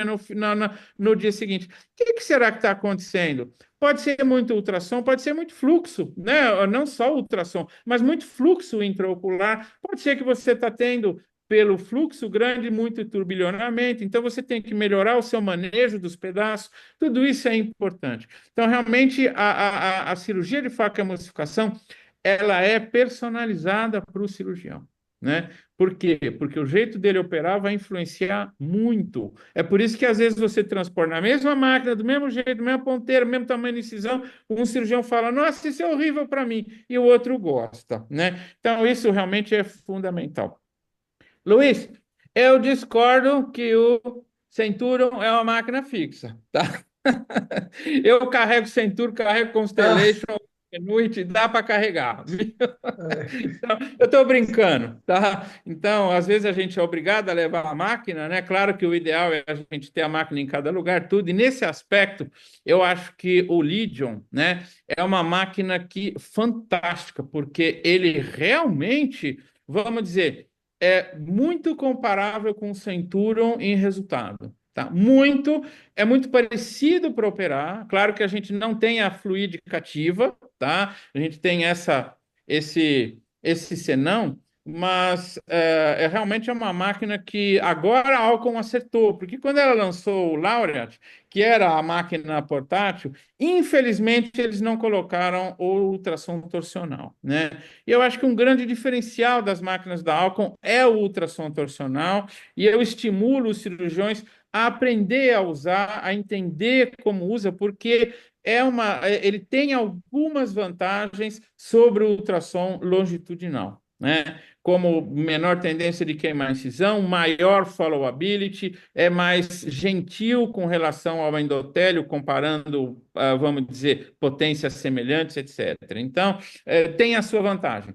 [SPEAKER 6] no dia seguinte. O que será que está acontecendo? Pode ser muito ultrassom, pode ser muito fluxo, né? Não só ultrassom, mas muito fluxo intraocular. Pode ser que você está tendo pelo fluxo grande, muito turbilhonamento, então você tem que melhorar o seu manejo dos pedaços, tudo isso é importante. Então, realmente, a cirurgia de facoemulsificação, ela é personalizada para o cirurgião, né? Por quê? Porque o jeito dele operar vai influenciar muito. É por isso que, às vezes, você transporta na mesma máquina, do mesmo jeito, do mesmo ponteiro, mesmo tamanho de incisão, um cirurgião fala, nossa, isso é horrível para mim, e o outro gosta, né? Então, isso realmente é fundamental. Luiz, eu discordo que o Centurion é uma máquina fixa, tá? Eu carrego Centurion, carrego
[SPEAKER 1] Ah,
[SPEAKER 6] Constellation, Inuit, dá para carregar.
[SPEAKER 1] é.
[SPEAKER 6] Então, eu estou brincando, tá? Então, às vezes a gente é obrigado a levar a máquina, né? Claro que o ideal é a gente ter a máquina em cada lugar, tudo. E nesse aspecto, eu acho que o Legion, né, é uma máquina que fantástica, porque ele realmente, vamos dizer, é muito comparável com o Centurion em resultado. Tá? É muito parecido para operar. Claro que a gente não tem a fluidicativa, tá? A gente tem esse senão, mas realmente é uma máquina que agora a Alcon acertou, porque quando ela lançou o Laureate, que era a máquina portátil, infelizmente eles não colocaram o ultrassom torsional, né? E eu acho que um grande diferencial das máquinas da Alcon é o ultrassom torsional, e eu estimulo os cirurgiões a aprender a usar, a entender como usa, porque ele tem algumas vantagens sobre o ultrassom longitudinal, né? Como menor tendência de queimar a incisão, maior followability, é mais gentil com relação ao endotélio, comparando, vamos dizer, potências semelhantes, etc. Então, tem a sua vantagem.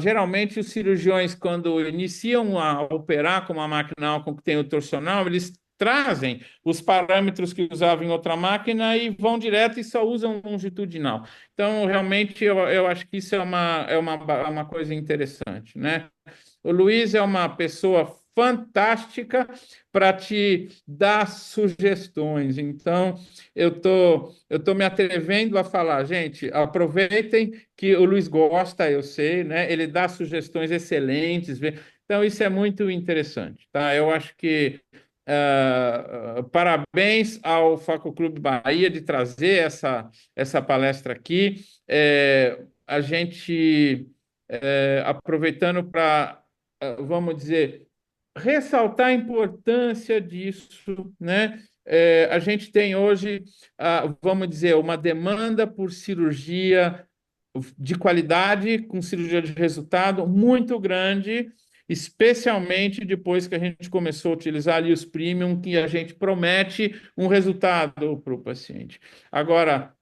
[SPEAKER 6] Geralmente, os cirurgiões, quando iniciam a operar com uma máquina Alcon que tem o torsional, eles trazem os parâmetros que usavam em outra máquina e vão direto e só usam longitudinal. Então, realmente, eu acho que isso é uma coisa interessante, né? O Luiz é uma pessoa fantástica para te dar sugestões. Então, eu tô me atrevendo a falar, gente, aproveitem que o Luiz gosta, eu sei, né? Ele dá sugestões excelentes. Então, isso é muito interessante, tá? Eu acho que parabéns ao Facoclube Bahia de trazer essa palestra aqui. A gente, aproveitando para, vamos dizer, ressaltar a importância disso, né? A gente tem hoje, vamos dizer, uma demanda por cirurgia de qualidade, com cirurgia de resultado muito grande, especialmente depois que a gente começou a utilizar ali os premium, que a gente promete um resultado para o paciente. Agora,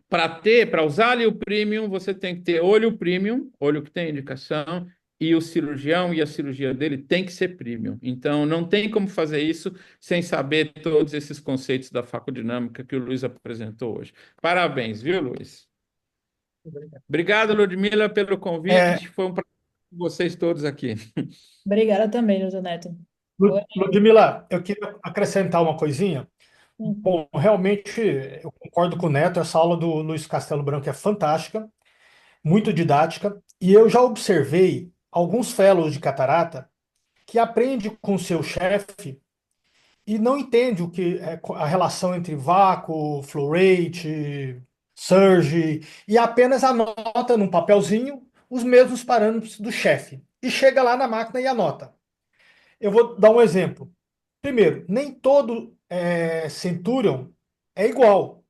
[SPEAKER 6] para usar ali o premium, você tem que ter olho premium, olho que tem indicação, e o cirurgião e a cirurgia dele tem que ser premium. Então, não tem como fazer isso sem saber todos esses conceitos da facodinâmica que o Luiz apresentou hoje. Parabéns, viu, Luiz? Obrigado, Ludmila, pelo
[SPEAKER 5] É,
[SPEAKER 6] convite. Foi um prazer com vocês todos aqui.
[SPEAKER 2] Obrigada também, José Neto. Foi.
[SPEAKER 5] Ludmila, eu queria acrescentar uma coisinha.
[SPEAKER 2] Hum.
[SPEAKER 5] Bom, realmente eu concordo com o Neto, essa aula do Luiz Castelo Branco é fantástica, muito didática, e eu já observei alguns fellows de catarata que aprende com o seu chefe e não entende o que é a relação entre vácuo, flow rate, surge, e apenas anota num papelzinho os mesmos parâmetros do chefe. E chega lá na máquina e anota. Eu vou dar um exemplo. Primeiro, nem todo Centurion é igual.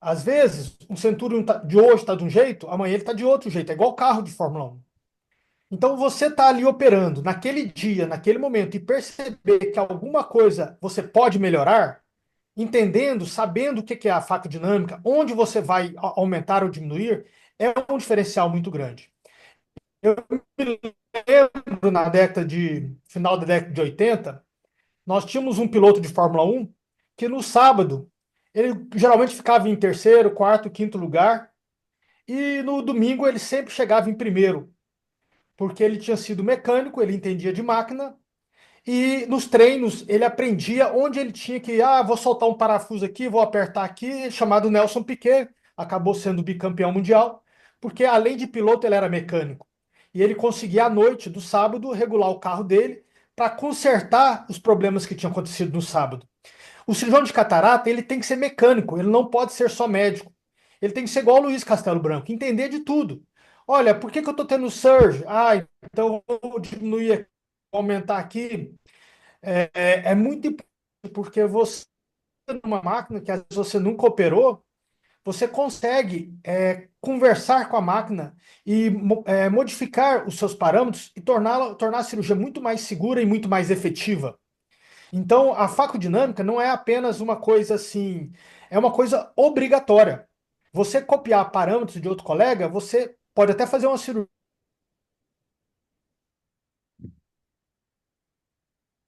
[SPEAKER 5] Às vezes, um Centurion de hoje está de um jeito, amanhã ele está de outro jeito. É igual carro de Fórmula 1. Então, você está ali operando naquele dia, naquele momento, e perceber que alguma coisa você pode melhorar, entendendo, sabendo o que é a faca dinâmica, onde você vai aumentar ou diminuir, é um diferencial muito grande. Eu me lembro final da década de 80, nós tínhamos um piloto de Fórmula 1 que no sábado ele geralmente ficava em terceiro, quarto, quinto lugar, e no domingo ele sempre chegava em primeiro, porque ele tinha sido mecânico, ele entendia de máquina, e nos treinos ele aprendia onde ele tinha que, vou soltar um parafuso aqui, vou apertar aqui, chamado Nelson Piquet, acabou sendo bicampeão mundial, porque além de piloto ele era mecânico. e ele conseguia à noite do sábado regular o carro dele para consertar os problemas que tinham acontecido no sábado. O cirurgião de catarata, ele tem que ser mecânico, ele não pode ser só médico. Ele tem que ser igual o Luiz Castelo Branco, entender de tudo. Olha, por que que eu estou tendo surge? Ah, então eu vou diminuir aqui, vou aumentar aqui. É muito importante, porque você, numa máquina que às vezes você nunca operou, você consegue conversar com a máquina e modificar os seus parâmetros e tornar a cirurgia muito mais segura e muito mais efetiva. Então, a facodinâmica não é apenas uma coisa assim, é uma coisa obrigatória. Você copiar parâmetros de outro colega, você pode até fazer uma cirurgia.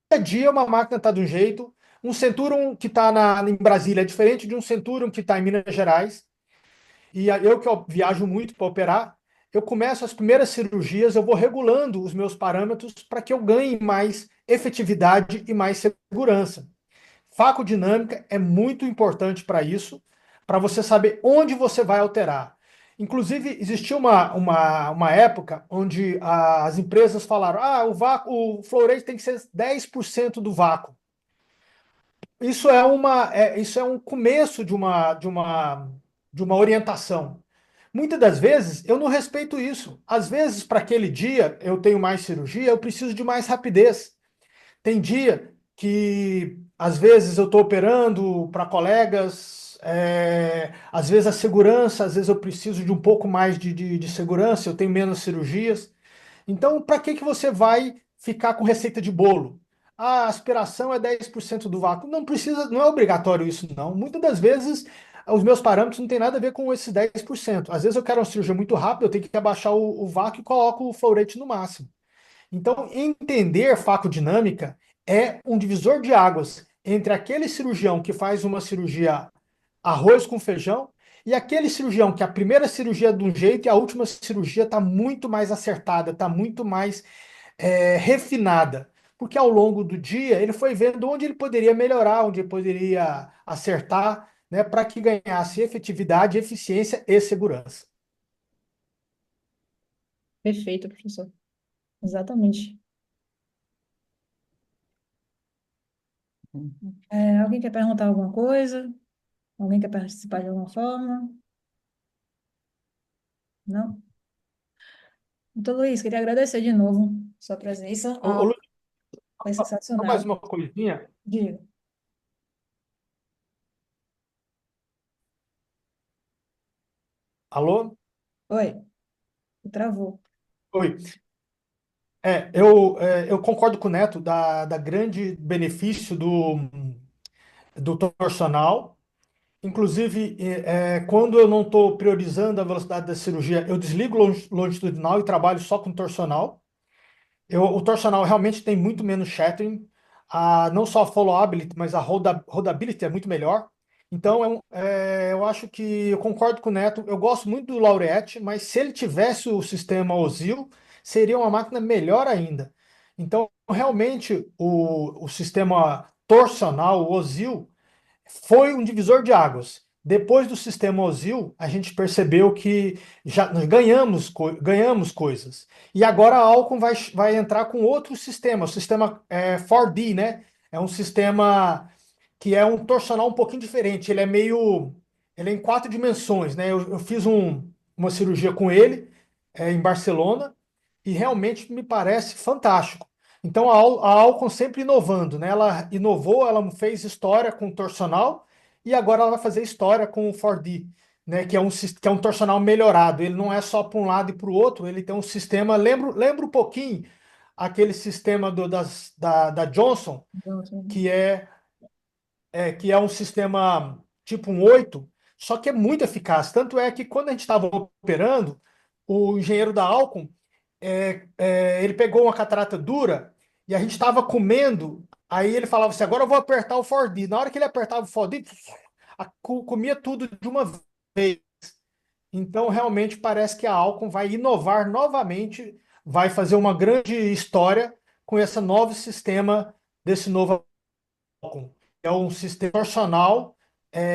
[SPEAKER 5] Cada dia uma máquina está de um jeito, um Centurion que está em Brasília é diferente de um Centurion que está em Minas Gerais. E eu que eu viajo muito para operar, eu começo as primeiras cirurgias, eu vou regulando os meus parâmetros para que eu ganhe mais efetividade e mais segurança. Facodinâmica é muito importante para isso, para você saber onde você vai alterar. Inclusive, existiu uma época onde as empresas falaram: o flow rate tem que ser 10% do vácuo. Isso é um começo de uma orientação. Muitas das vezes eu não respeito isso. Às vezes, para aquele dia, eu tenho mais cirurgia, eu preciso de mais rapidez. Tem dia que, às vezes, eu estou operando para colegas, às vezes a segurança, às vezes eu preciso de um pouco mais de segurança, eu tenho menos cirurgias. Então, para que que você vai ficar com receita de bolo? A aspiração é 10% do vácuo. Não precisa, não é obrigatório isso, não. Muitas das vezes, os meus parâmetros não têm nada a ver com esses 10%. Às vezes eu quero uma cirurgia muito rápida, eu tenho que abaixar o vácuo e coloco o flow rate no máximo. Então, entender facodinâmica é um divisor de águas entre aquele cirurgião que faz uma cirurgia arroz com feijão e aquele cirurgião que a primeira cirurgia é de um jeito e a última cirurgia está muito mais acertada, está muito mais refinada. Porque ao longo do dia ele foi vendo onde ele poderia melhorar, onde ele poderia acertar, né, para que ganhasse efetividade, eficiência e segurança.
[SPEAKER 2] Perfeito, professor. Exatamente. Alguém quer perguntar alguma coisa? Alguém quer participar de alguma forma? Não? Então, Luiz, queria agradecer de novo sua presença.
[SPEAKER 5] Ô, Lu,
[SPEAKER 2] Foi
[SPEAKER 5] só mais
[SPEAKER 2] sensacional.
[SPEAKER 5] uma coisinha.
[SPEAKER 2] Diga.
[SPEAKER 5] Alô?
[SPEAKER 2] Oi, travou.
[SPEAKER 5] Oi. Eu concordo com o Neto da grande benefício do torsional. Inclusive, quando eu não estou priorizando a velocidade da cirurgia, eu desligo longitudinal e trabalho só com torsional. O torsional realmente tem muito menos shattering, não só a followability, mas a rodability é muito melhor. Então, eu acho que eu concordo com o Neto. Eu gosto muito do Laureate, mas se ele tivesse o sistema OSIL, seria uma máquina melhor ainda. Então, realmente, o sistema torsional, o OSIL, foi um divisor de águas. Depois do sistema OSIL, a gente percebeu que já nós ganhamos coisas. E agora a Alcon vai entrar com outro sistema, o sistema 4D, né? É um sistema que é um torsional um pouquinho diferente. Ele é em 4 dimensões, né? Eu fiz uma cirurgia com ele em Barcelona e realmente me parece fantástico. Então a Alcon sempre inovando, né? Ela inovou, ela fez história com o torsional e agora ela vai fazer história com o 4D, né? Que é um torsional melhorado. Ele não é só para um lado e para o outro, ele tem um sistema. Lembra um pouquinho aquele sistema da Johnson,
[SPEAKER 2] Então,
[SPEAKER 5] que que é um sistema tipo um 8, só que é muito eficaz. Tanto é que quando a gente estava operando, o engenheiro da Alcon ele pegou uma catarata dura e a gente estava comendo. Aí ele falava assim: agora eu vou apertar o 4D. Na hora que ele apertava o 4D, comia tudo de uma vez. Então, realmente, parece que a Alcon vai inovar novamente, vai fazer uma grande história com esse novo sistema desse novo Alcon. É um sistema torsional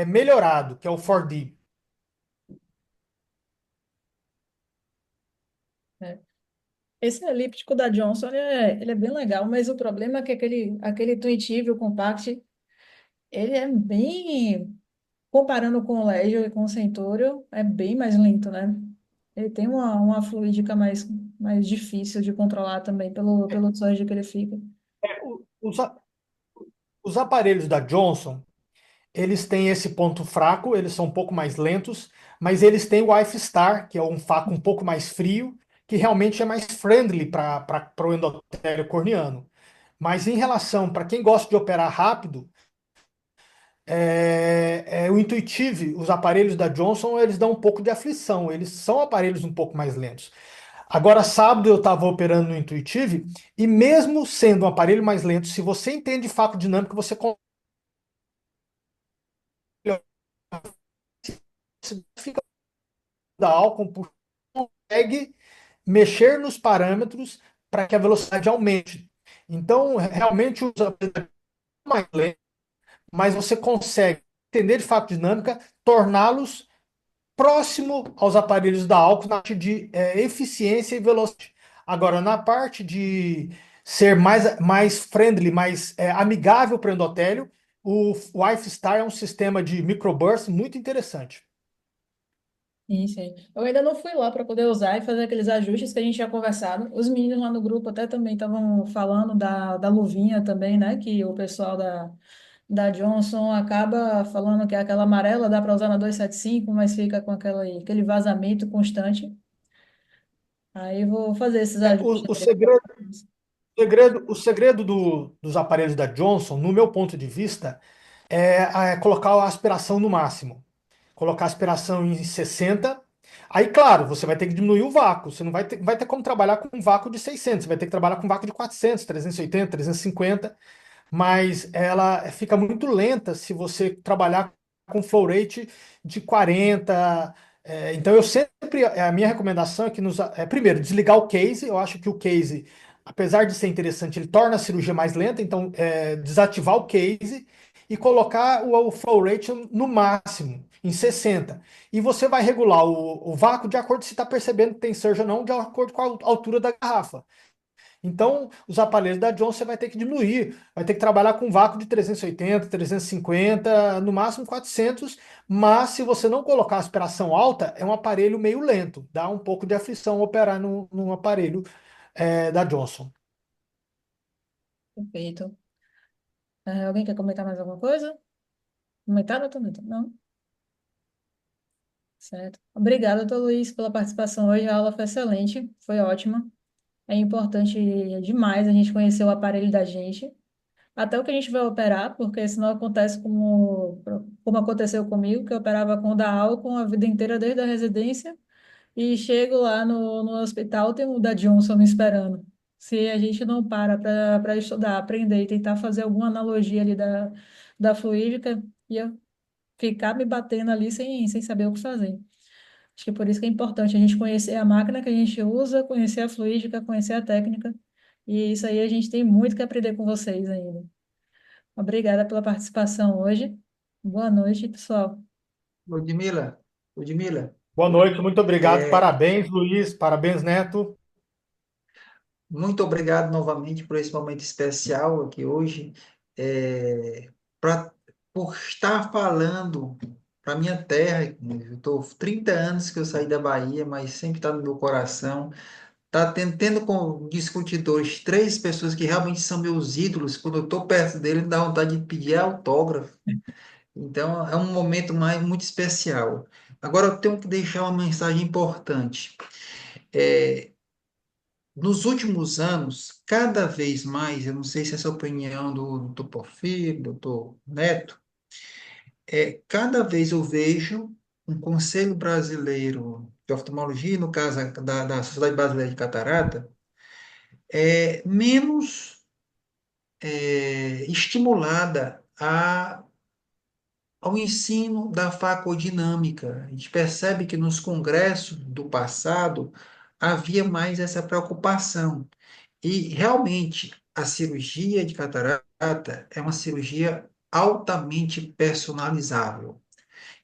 [SPEAKER 5] melhorado, que é o 4D.
[SPEAKER 2] Esse elíptico da Johnson, ele é bem legal, mas o problema é que aquele Intuitive, o Compact, ele é bem, comparando com o Legion e com o Centurion, é bem mais lento, né? Ele tem uma fluídica mais difícil de controlar também, pelo surge que ele fica.
[SPEAKER 5] Os, a- os aparelhos da Johnson, eles têm esse ponto fraco, eles são um pouco mais lentos, mas eles têm o Wi-Fi, que é um faco um pouco mais frio, que realmente é mais friendly para o endotélio corneano. Mas em relação, para quem gosta de operar rápido, o Intuitive, os aparelhos da Johnson, eles dão um pouco de aflição, eles são aparelhos um pouco mais lentos. Agora, sábado eu estava operando no Intuitive, e mesmo sendo um aparelho mais lento, se você entende faco dinâmico, você fica da Alcon, consegue mexer nos parâmetros para que a velocidade aumente. Então, realmente os aparelhos são mais lentos, mas você consegue entender de fato dinâmica, torná-los próximo aos aparelhos da Alcon na parte de eficiência e velocidade. Agora, na parte de ser mais friendly, mais amigável para o endotélio, o Wi-Fi Star é um sistema de microburst muito interessante.
[SPEAKER 2] Sim, sim. Eu ainda não fui lá para poder usar e fazer aqueles ajustes que a gente tinha conversado. Os meninos lá no grupo até também estavam falando da luvinha também, né? Que o pessoal da Johnson acaba falando que é aquela amarela dá para usar na 275, mas fica com aquele vazamento constante. Aí eu vou fazer esses ajustes.
[SPEAKER 5] O segredo dos aparelhos da Johnson, no meu ponto de vista, é colocar a aspiração no máximo. Colocar a aspiração em 60. Aí, claro, você vai ter que diminuir o vácuo. Você não vai ter como trabalhar com um vácuo de 600. Você vai ter que trabalhar com um vácuo de 400, 380, 350. Mas ela fica muito lenta se você trabalhar com flow rate de 40. Então, eu sempre, a minha recomendação é que, primeiro, desligar o case. Eu acho que o case, apesar de ser interessante, ele torna a cirurgia mais lenta. Então, desativar o case e colocar o flow rate no máximo, em 60. E você vai regular o vácuo de acordo se está percebendo que tem surge ou não, de acordo com a altura da garrafa. Então, os aparelhos da Johnson você vai ter que diminuir, vai ter que trabalhar com vácuo de 380, 350, no máximo 400, mas se você não colocar aspiração alta, é um aparelho meio lento, dá um pouco de aflição operar num aparelho da Johnson.
[SPEAKER 2] Perfeito. Alguém quer comentar mais alguma coisa? Comentar, não? Não? Certo. Obrigada, doutor Luiz, pela participação hoje. A aula foi excelente, foi ótima. É importante demais a gente conhecer o aparelho da gente, até o que a gente vai operar, porque senão acontece como aconteceu comigo, que eu operava com o da Alcon a vida inteira desde a residência, e chego lá no hospital, tem o da Johnson me esperando. Se a gente não para estudar, aprender e tentar fazer alguma analogia ali da fluídica, ia ficar me batendo ali sem saber o que fazer. Acho que por isso que é importante a gente conhecer a máquina que a gente usa, conhecer a fluídica, conhecer a técnica. E isso aí a gente tem muito que aprender com vocês ainda. Obrigada pela participação hoje. Boa noite, pessoal.
[SPEAKER 1] Ludmila, Ludmila,
[SPEAKER 5] Boa noite, muito obrigado,
[SPEAKER 1] é,
[SPEAKER 5] parabéns, Luiz, parabéns, Neto.
[SPEAKER 1] muito obrigado novamente por esse momento especial aqui hoje, pra, por estar falando para minha terra. Eu estou 30 anos que eu saí da Bahia, mas sempre está no meu coração. Tá tendo com discutidores três pessoas que realmente são meus ídolos. Quando eu estou perto dele, me dá vontade de pedir autógrafo. Então, é um momento muito especial. Agora, eu tenho que deixar uma mensagem importante. É, Nos últimos anos, cada vez mais, eu não sei se essa é a opinião do Dr. Porfírio, do Dr. Neto, cada vez eu vejo um Conselho Brasileiro de Oftalmologia, no caso da Sociedade Brasileira de Catarata, menos estimulada ao ensino da facodinâmica. A gente percebe que nos congressos do passado havia mais essa preocupação. E realmente a cirurgia de catarata é uma cirurgia altamente personalizável.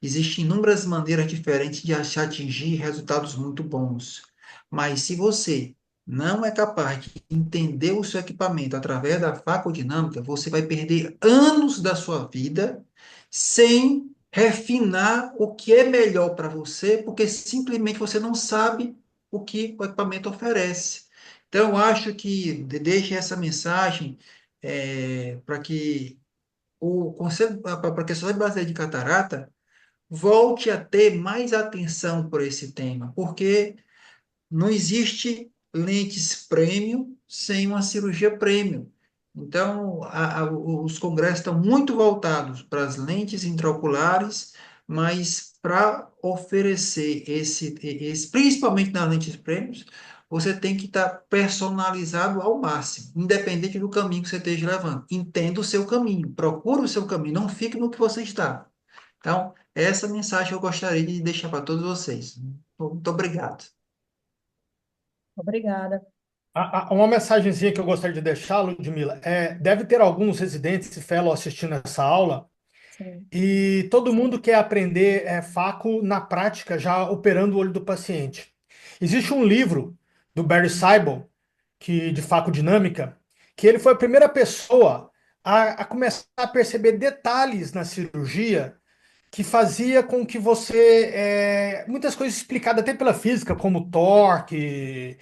[SPEAKER 1] Existem inúmeras maneiras diferentes de atingir resultados muito bons. Mas se você não é capaz de entender o seu equipamento através da facodinâmica, você vai perder anos da sua vida sem refinar o que é melhor para você, porque simplesmente você não sabe o que o equipamento oferece. Então, eu acho que deixe essa mensagem para que o Conselho, para que a Sociedade Brasileira de Catarata volte a ter mais atenção por esse tema, porque não existe lentes premium sem uma cirurgia premium. Então, os congressos estão muito voltados para as lentes intraoculares, mas para oferecer principalmente nas lentes premium, você tem que estar personalizado ao máximo, independente do caminho que você esteja levando. Entenda o seu caminho, procure o seu caminho, não fique no que você está. Então, essa mensagem eu gostaria de deixar para todos vocês. Muito obrigado.
[SPEAKER 2] Obrigada.
[SPEAKER 5] Uma mensagenzinha que eu gostaria de deixar, Ludmila, deve ter alguns residentes e fellow assistindo essa aula,
[SPEAKER 2] Sim.
[SPEAKER 5] e todo mundo quer aprender faco na prática, já operando o olho do paciente. Existe um livro do Barry Seibel, de facodinâmica, que ele foi a primeira pessoa a começar a perceber detalhes na cirurgia que fazia com que você, muitas coisas explicadas até pela física, como torque,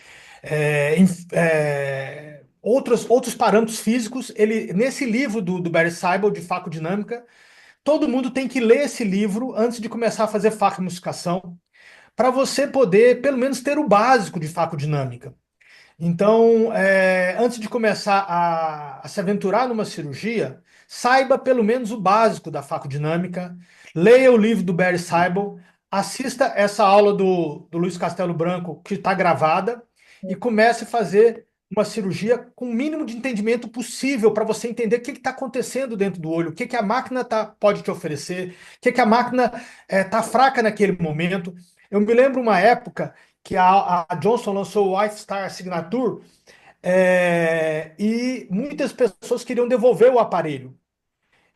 [SPEAKER 5] outros parâmetros físicos, nesse livro do Barry Seibel, de facodinâmica, todo mundo tem que ler esse livro antes de começar a fazer facomulsificação, para você poder, pelo menos, ter o básico de facodinâmica. Então, antes de começar a se aventurar numa cirurgia, saiba pelo menos o básico da facodinâmica, leia o livro do Barry Seibel, assista essa aula do Luiz Castelo Branco, que está gravada, e comece a fazer uma cirurgia com o mínimo de entendimento possível para você entender o que está acontecendo dentro do olho, o que a máquina pode te oferecer, o que a máquina está fraca naquele momento. Eu me lembro uma época que a Johnson lançou o iStar Signature, e muitas pessoas queriam devolver o aparelho.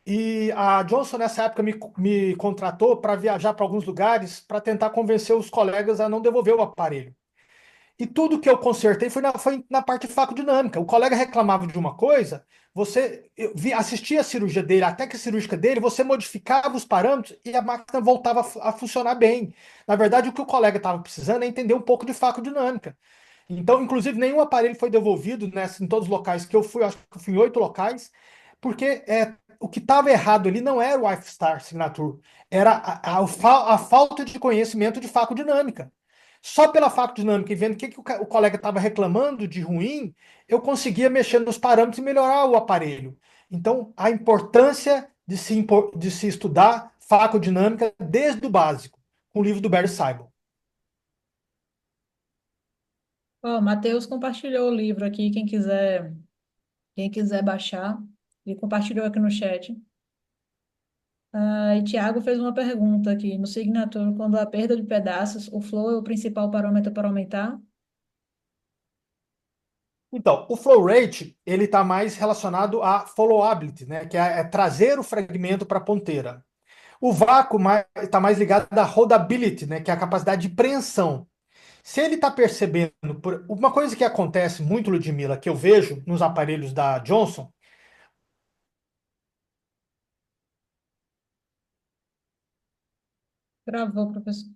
[SPEAKER 5] E a Johnson, nessa época, me contratou para viajar para alguns lugares para tentar convencer os colegas a não devolver o aparelho. E tudo que eu consertei foi na parte facodinâmica. O colega reclamava de uma coisa, assistia a cirurgia dele, a técnica cirúrgica dele, você modificava os parâmetros e a máquina voltava a funcionar bem. Na verdade, o que o colega estava precisando é entender um pouco de facodinâmica. Então, inclusive, nenhum aparelho foi devolvido em todos os locais que eu fui, acho que eu fui em 8 locais, porque o que estava errado ali não era o Star Signature, era a falta de conhecimento de facodinâmica. Só pela facodinâmica e vendo o que o colega estava reclamando de ruim, eu conseguia mexer nos parâmetros e melhorar o aparelho. Então, a importância de se estudar facodinâmica desde o básico, com o livro do Barry Seibel.
[SPEAKER 2] Ó, Matheus compartilhou o livro aqui, quem quiser baixar, ele compartilhou aqui no chat. E Tiago fez uma pergunta aqui, no Signature, quando há perda de pedaços, o flow é o principal parâmetro para aumentar?
[SPEAKER 5] Então, o flow rate ele está mais relacionado à followability, né, que é trazer o fragmento para a ponteira. O vácuo está mais ligado à rodability, né, que é a capacidade de preensão. Se ele está percebendo, uma coisa que acontece muito, Ludmila, que eu vejo nos aparelhos da Johnson.
[SPEAKER 2] Gravou, professor.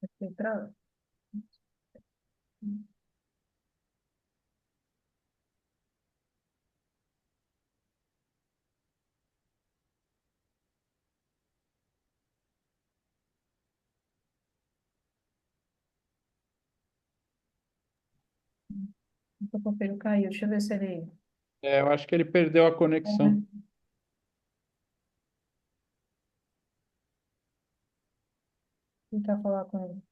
[SPEAKER 2] Aqui, o papel caiu, deixa eu ver se ele...
[SPEAKER 6] Eu acho que ele perdeu a conexão.
[SPEAKER 2] Tentar falar com ele.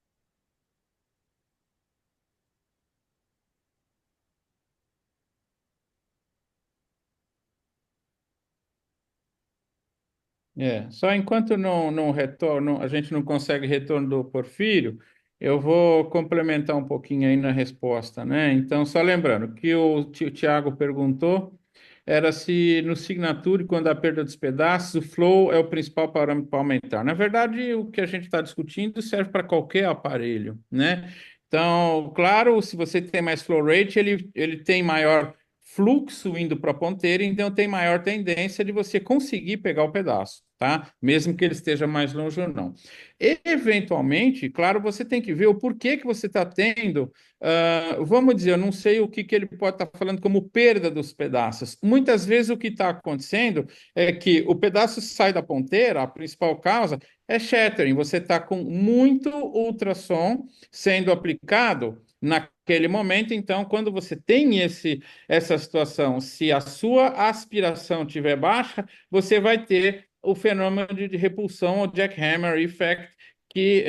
[SPEAKER 6] Só enquanto não retorno, a gente não consegue retorno do Porfírio, eu vou complementar um pouquinho aí na resposta, né? Então, só lembrando que o Tiago perguntou era se no Signature, quando há perda dos pedaços, o flow é o principal parâmetro para aumentar. Na verdade, o que a gente está discutindo serve para qualquer aparelho, né? Então, claro, se você tem mais flow rate, ele tem maior fluxo indo para a ponteira, então tem maior tendência de você conseguir pegar o pedaço, tá? Mesmo que ele esteja mais longe ou não. Eventualmente, claro, você tem que ver o porquê que você está tendo. Vamos dizer, eu não sei o que ele pode estar falando como perda dos pedaços. Muitas vezes o que está acontecendo é que o pedaço sai da ponteira, a principal causa é shattering. Você está com muito ultrassom sendo aplicado naquele momento. Então, quando você tem essa situação, se a sua aspiração estiver baixa, você vai ter o fenômeno de repulsão, o jackhammer effect, que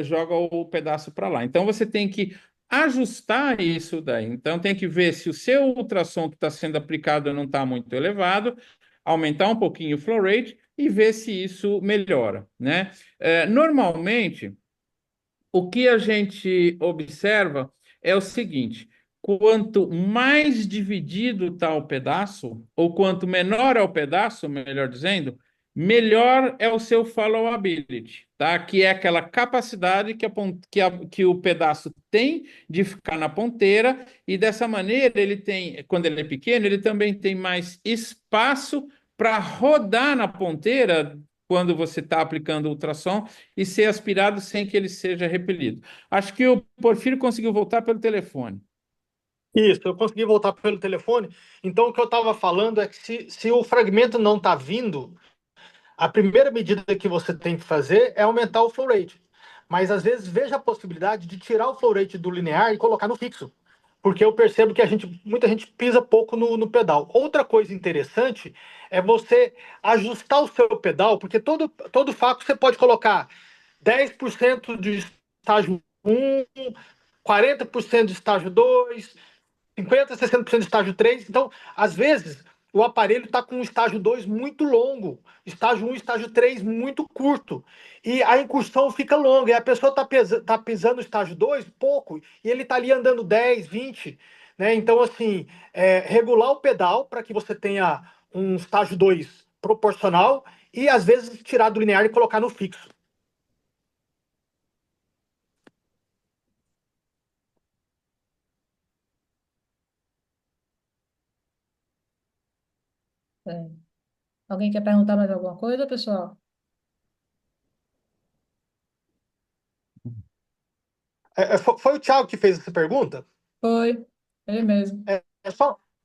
[SPEAKER 6] joga o pedaço para lá. Então, você tem que ajustar isso daí. Então, tem que ver se o seu ultrassom que está sendo aplicado não está muito elevado, aumentar um pouquinho o flow rate e ver se isso melhora, né? Normalmente, o que a gente observa é o seguinte: quanto mais dividido está o pedaço, ou quanto menor é o pedaço, melhor dizendo, melhor é o seu followability, tá? Que é aquela capacidade que o pedaço tem de ficar na ponteira, e dessa maneira ele tem, quando ele é pequeno, ele também tem mais espaço para rodar na ponteira quando você está aplicando ultrassom e ser aspirado sem que ele seja repelido. Acho que o Porfírio conseguiu voltar pelo telefone.
[SPEAKER 5] Isso, eu consegui voltar pelo telefone. Então, o que eu estava falando é que se o fragmento não está vindo, a primeira medida que você tem que fazer é aumentar o flow rate. Mas às vezes veja a possibilidade de tirar o flow rate do linear e colocar no fixo. Porque eu percebo que muita gente pisa pouco no pedal. Outra coisa interessante é você ajustar o seu pedal, porque todo faco você pode colocar 10% de estágio 1, 40% de estágio 2, 50%, 60% de estágio 3. Então, às vezes, o aparelho está com um estágio 2 muito longo, estágio 1 estágio 3 muito curto. E a incursão fica longa. E a pessoa está pisando no estágio 2 pouco, e ele está ali andando 10, 20. Né? Então, assim, regular o pedal para que você tenha um estágio 2 proporcional e, às vezes, tirar do linear e colocar no fixo.
[SPEAKER 2] É. Alguém quer perguntar mais alguma coisa, pessoal?
[SPEAKER 5] Foi o Thiago que fez essa pergunta?
[SPEAKER 2] Foi, ele mesmo.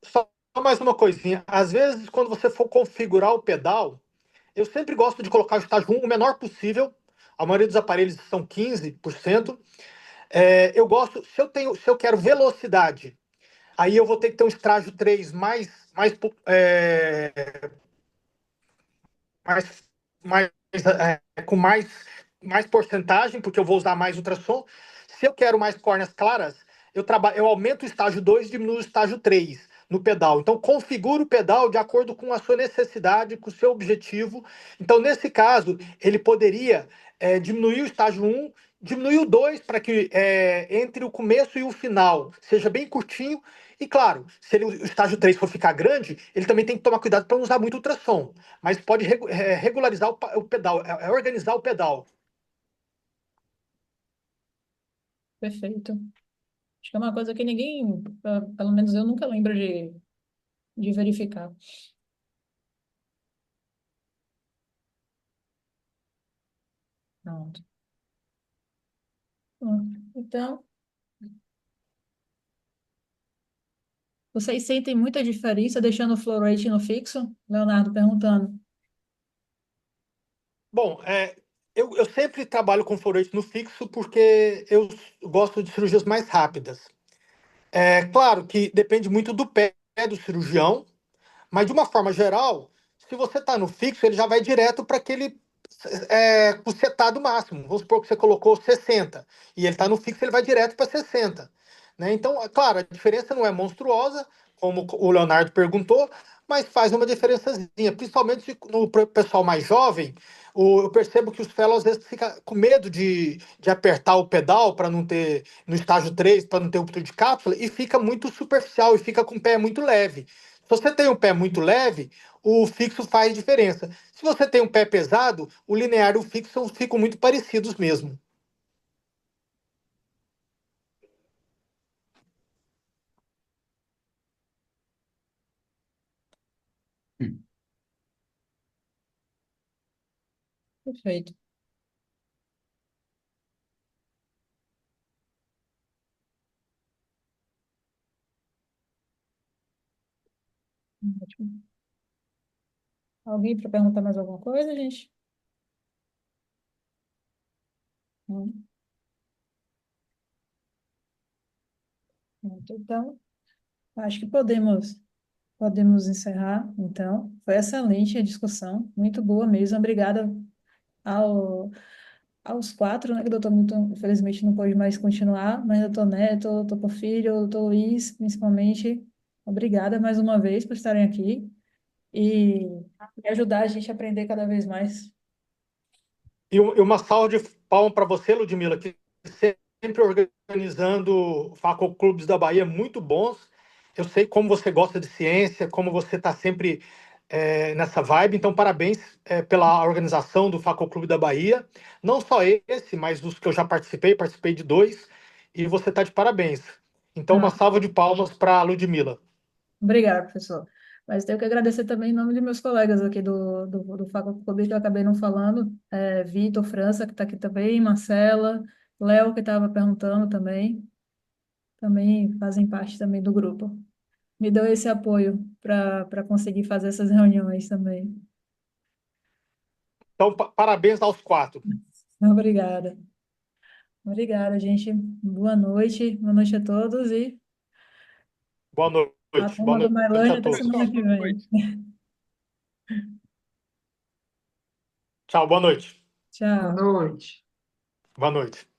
[SPEAKER 5] Só mais uma coisinha. Às vezes, quando você for configurar o pedal, eu sempre gosto de colocar o estágio 1 o menor possível. A maioria dos aparelhos são 15%. Eu gosto, se eu quero velocidade, aí eu vou ter que ter um estágio 3 mais, com mais porcentagem, porque eu vou usar mais ultrassom. Se eu quero mais córneas claras, eu aumento o estágio 2 e diminuo o estágio 3 no pedal. Então, configura o pedal de acordo com a sua necessidade, com o seu objetivo. Então, nesse caso, ele poderia diminuir o estágio 1, diminuir o 2 para que entre o começo e o final seja bem curtinho. E claro, se o estágio 3 for ficar grande, ele também tem que tomar cuidado para não usar muito ultrassom, mas pode regularizar o pedal, organizar o pedal.
[SPEAKER 2] Perfeito. Acho que é uma coisa que ninguém, pelo menos eu nunca lembro de verificar. Pronto. Então, vocês sentem muita diferença deixando o flow rate no fixo? Leonardo perguntando.
[SPEAKER 5] Bom, eu sempre trabalho com flow rate no fixo porque eu gosto de cirurgias mais rápidas. É claro que depende muito do pé do cirurgião, mas de uma forma geral, se você está no fixo, ele já vai direto para aquele setado máximo. Vamos supor que você colocou 60 e ele está no fixo, ele vai direto para 60. Né? Então, é claro, a diferença não é monstruosa, como o Leonardo perguntou, mas faz uma diferençazinha, principalmente no pessoal mais jovem. Eu percebo que os fellows às vezes ficam com medo de apertar o pedal para não ter, no estágio 3 para não ter ruptura de cápsula, e fica muito superficial e fica com o pé muito leve. Se você tem um pé muito leve, o fixo faz diferença. Se você tem um pé pesado, o linear e o fixo ficam muito parecidos mesmo.
[SPEAKER 2] Perfeito. Ótimo. Alguém para perguntar mais alguma coisa, gente? Não? Pronto. Então, acho que podemos encerrar. Então, foi excelente a discussão, muito boa mesmo. Obrigada ao, aos quatro, né? Que o doutor Milton, infelizmente, não pôde mais continuar, mas doutor Neto, doutor Porfírio, doutor Luiz, principalmente. Obrigada mais uma vez por estarem aqui e ajudar a gente a aprender cada vez mais.
[SPEAKER 5] E uma salva de palmas para você, Ludmila, que sempre organizando facoclubes da Bahia muito bons. Eu sei como você gosta de ciência, como você está sempre nessa vibe. Então, parabéns pela organização do Facoclube da Bahia. Não só esse, mas dos que eu já participei de 2, e você está de parabéns. Então, uma
[SPEAKER 2] Ah,
[SPEAKER 5] salva de palmas para a Ludmila.
[SPEAKER 2] obrigada, professor. Mas tenho que agradecer também em nome de meus colegas aqui do Facoclube, que eu acabei não falando, Vitor França, que está aqui também, Marcela, Léo, que estava perguntando também fazem parte também do grupo. Me deu esse apoio para conseguir fazer essas reuniões também.
[SPEAKER 5] Então, parabéns aos 4.
[SPEAKER 2] Obrigada. Obrigada, gente. Boa noite a todos e
[SPEAKER 5] Boa
[SPEAKER 2] a
[SPEAKER 5] noite. Boa
[SPEAKER 2] turma do
[SPEAKER 5] noite
[SPEAKER 2] Mailândia
[SPEAKER 5] a
[SPEAKER 2] até
[SPEAKER 5] todos.
[SPEAKER 2] semana
[SPEAKER 6] Pessoal,
[SPEAKER 2] que
[SPEAKER 6] boa
[SPEAKER 2] vem.
[SPEAKER 6] noite.
[SPEAKER 5] Tchau, boa noite.
[SPEAKER 1] Boa
[SPEAKER 2] Tchau.
[SPEAKER 1] noite.
[SPEAKER 5] Boa noite.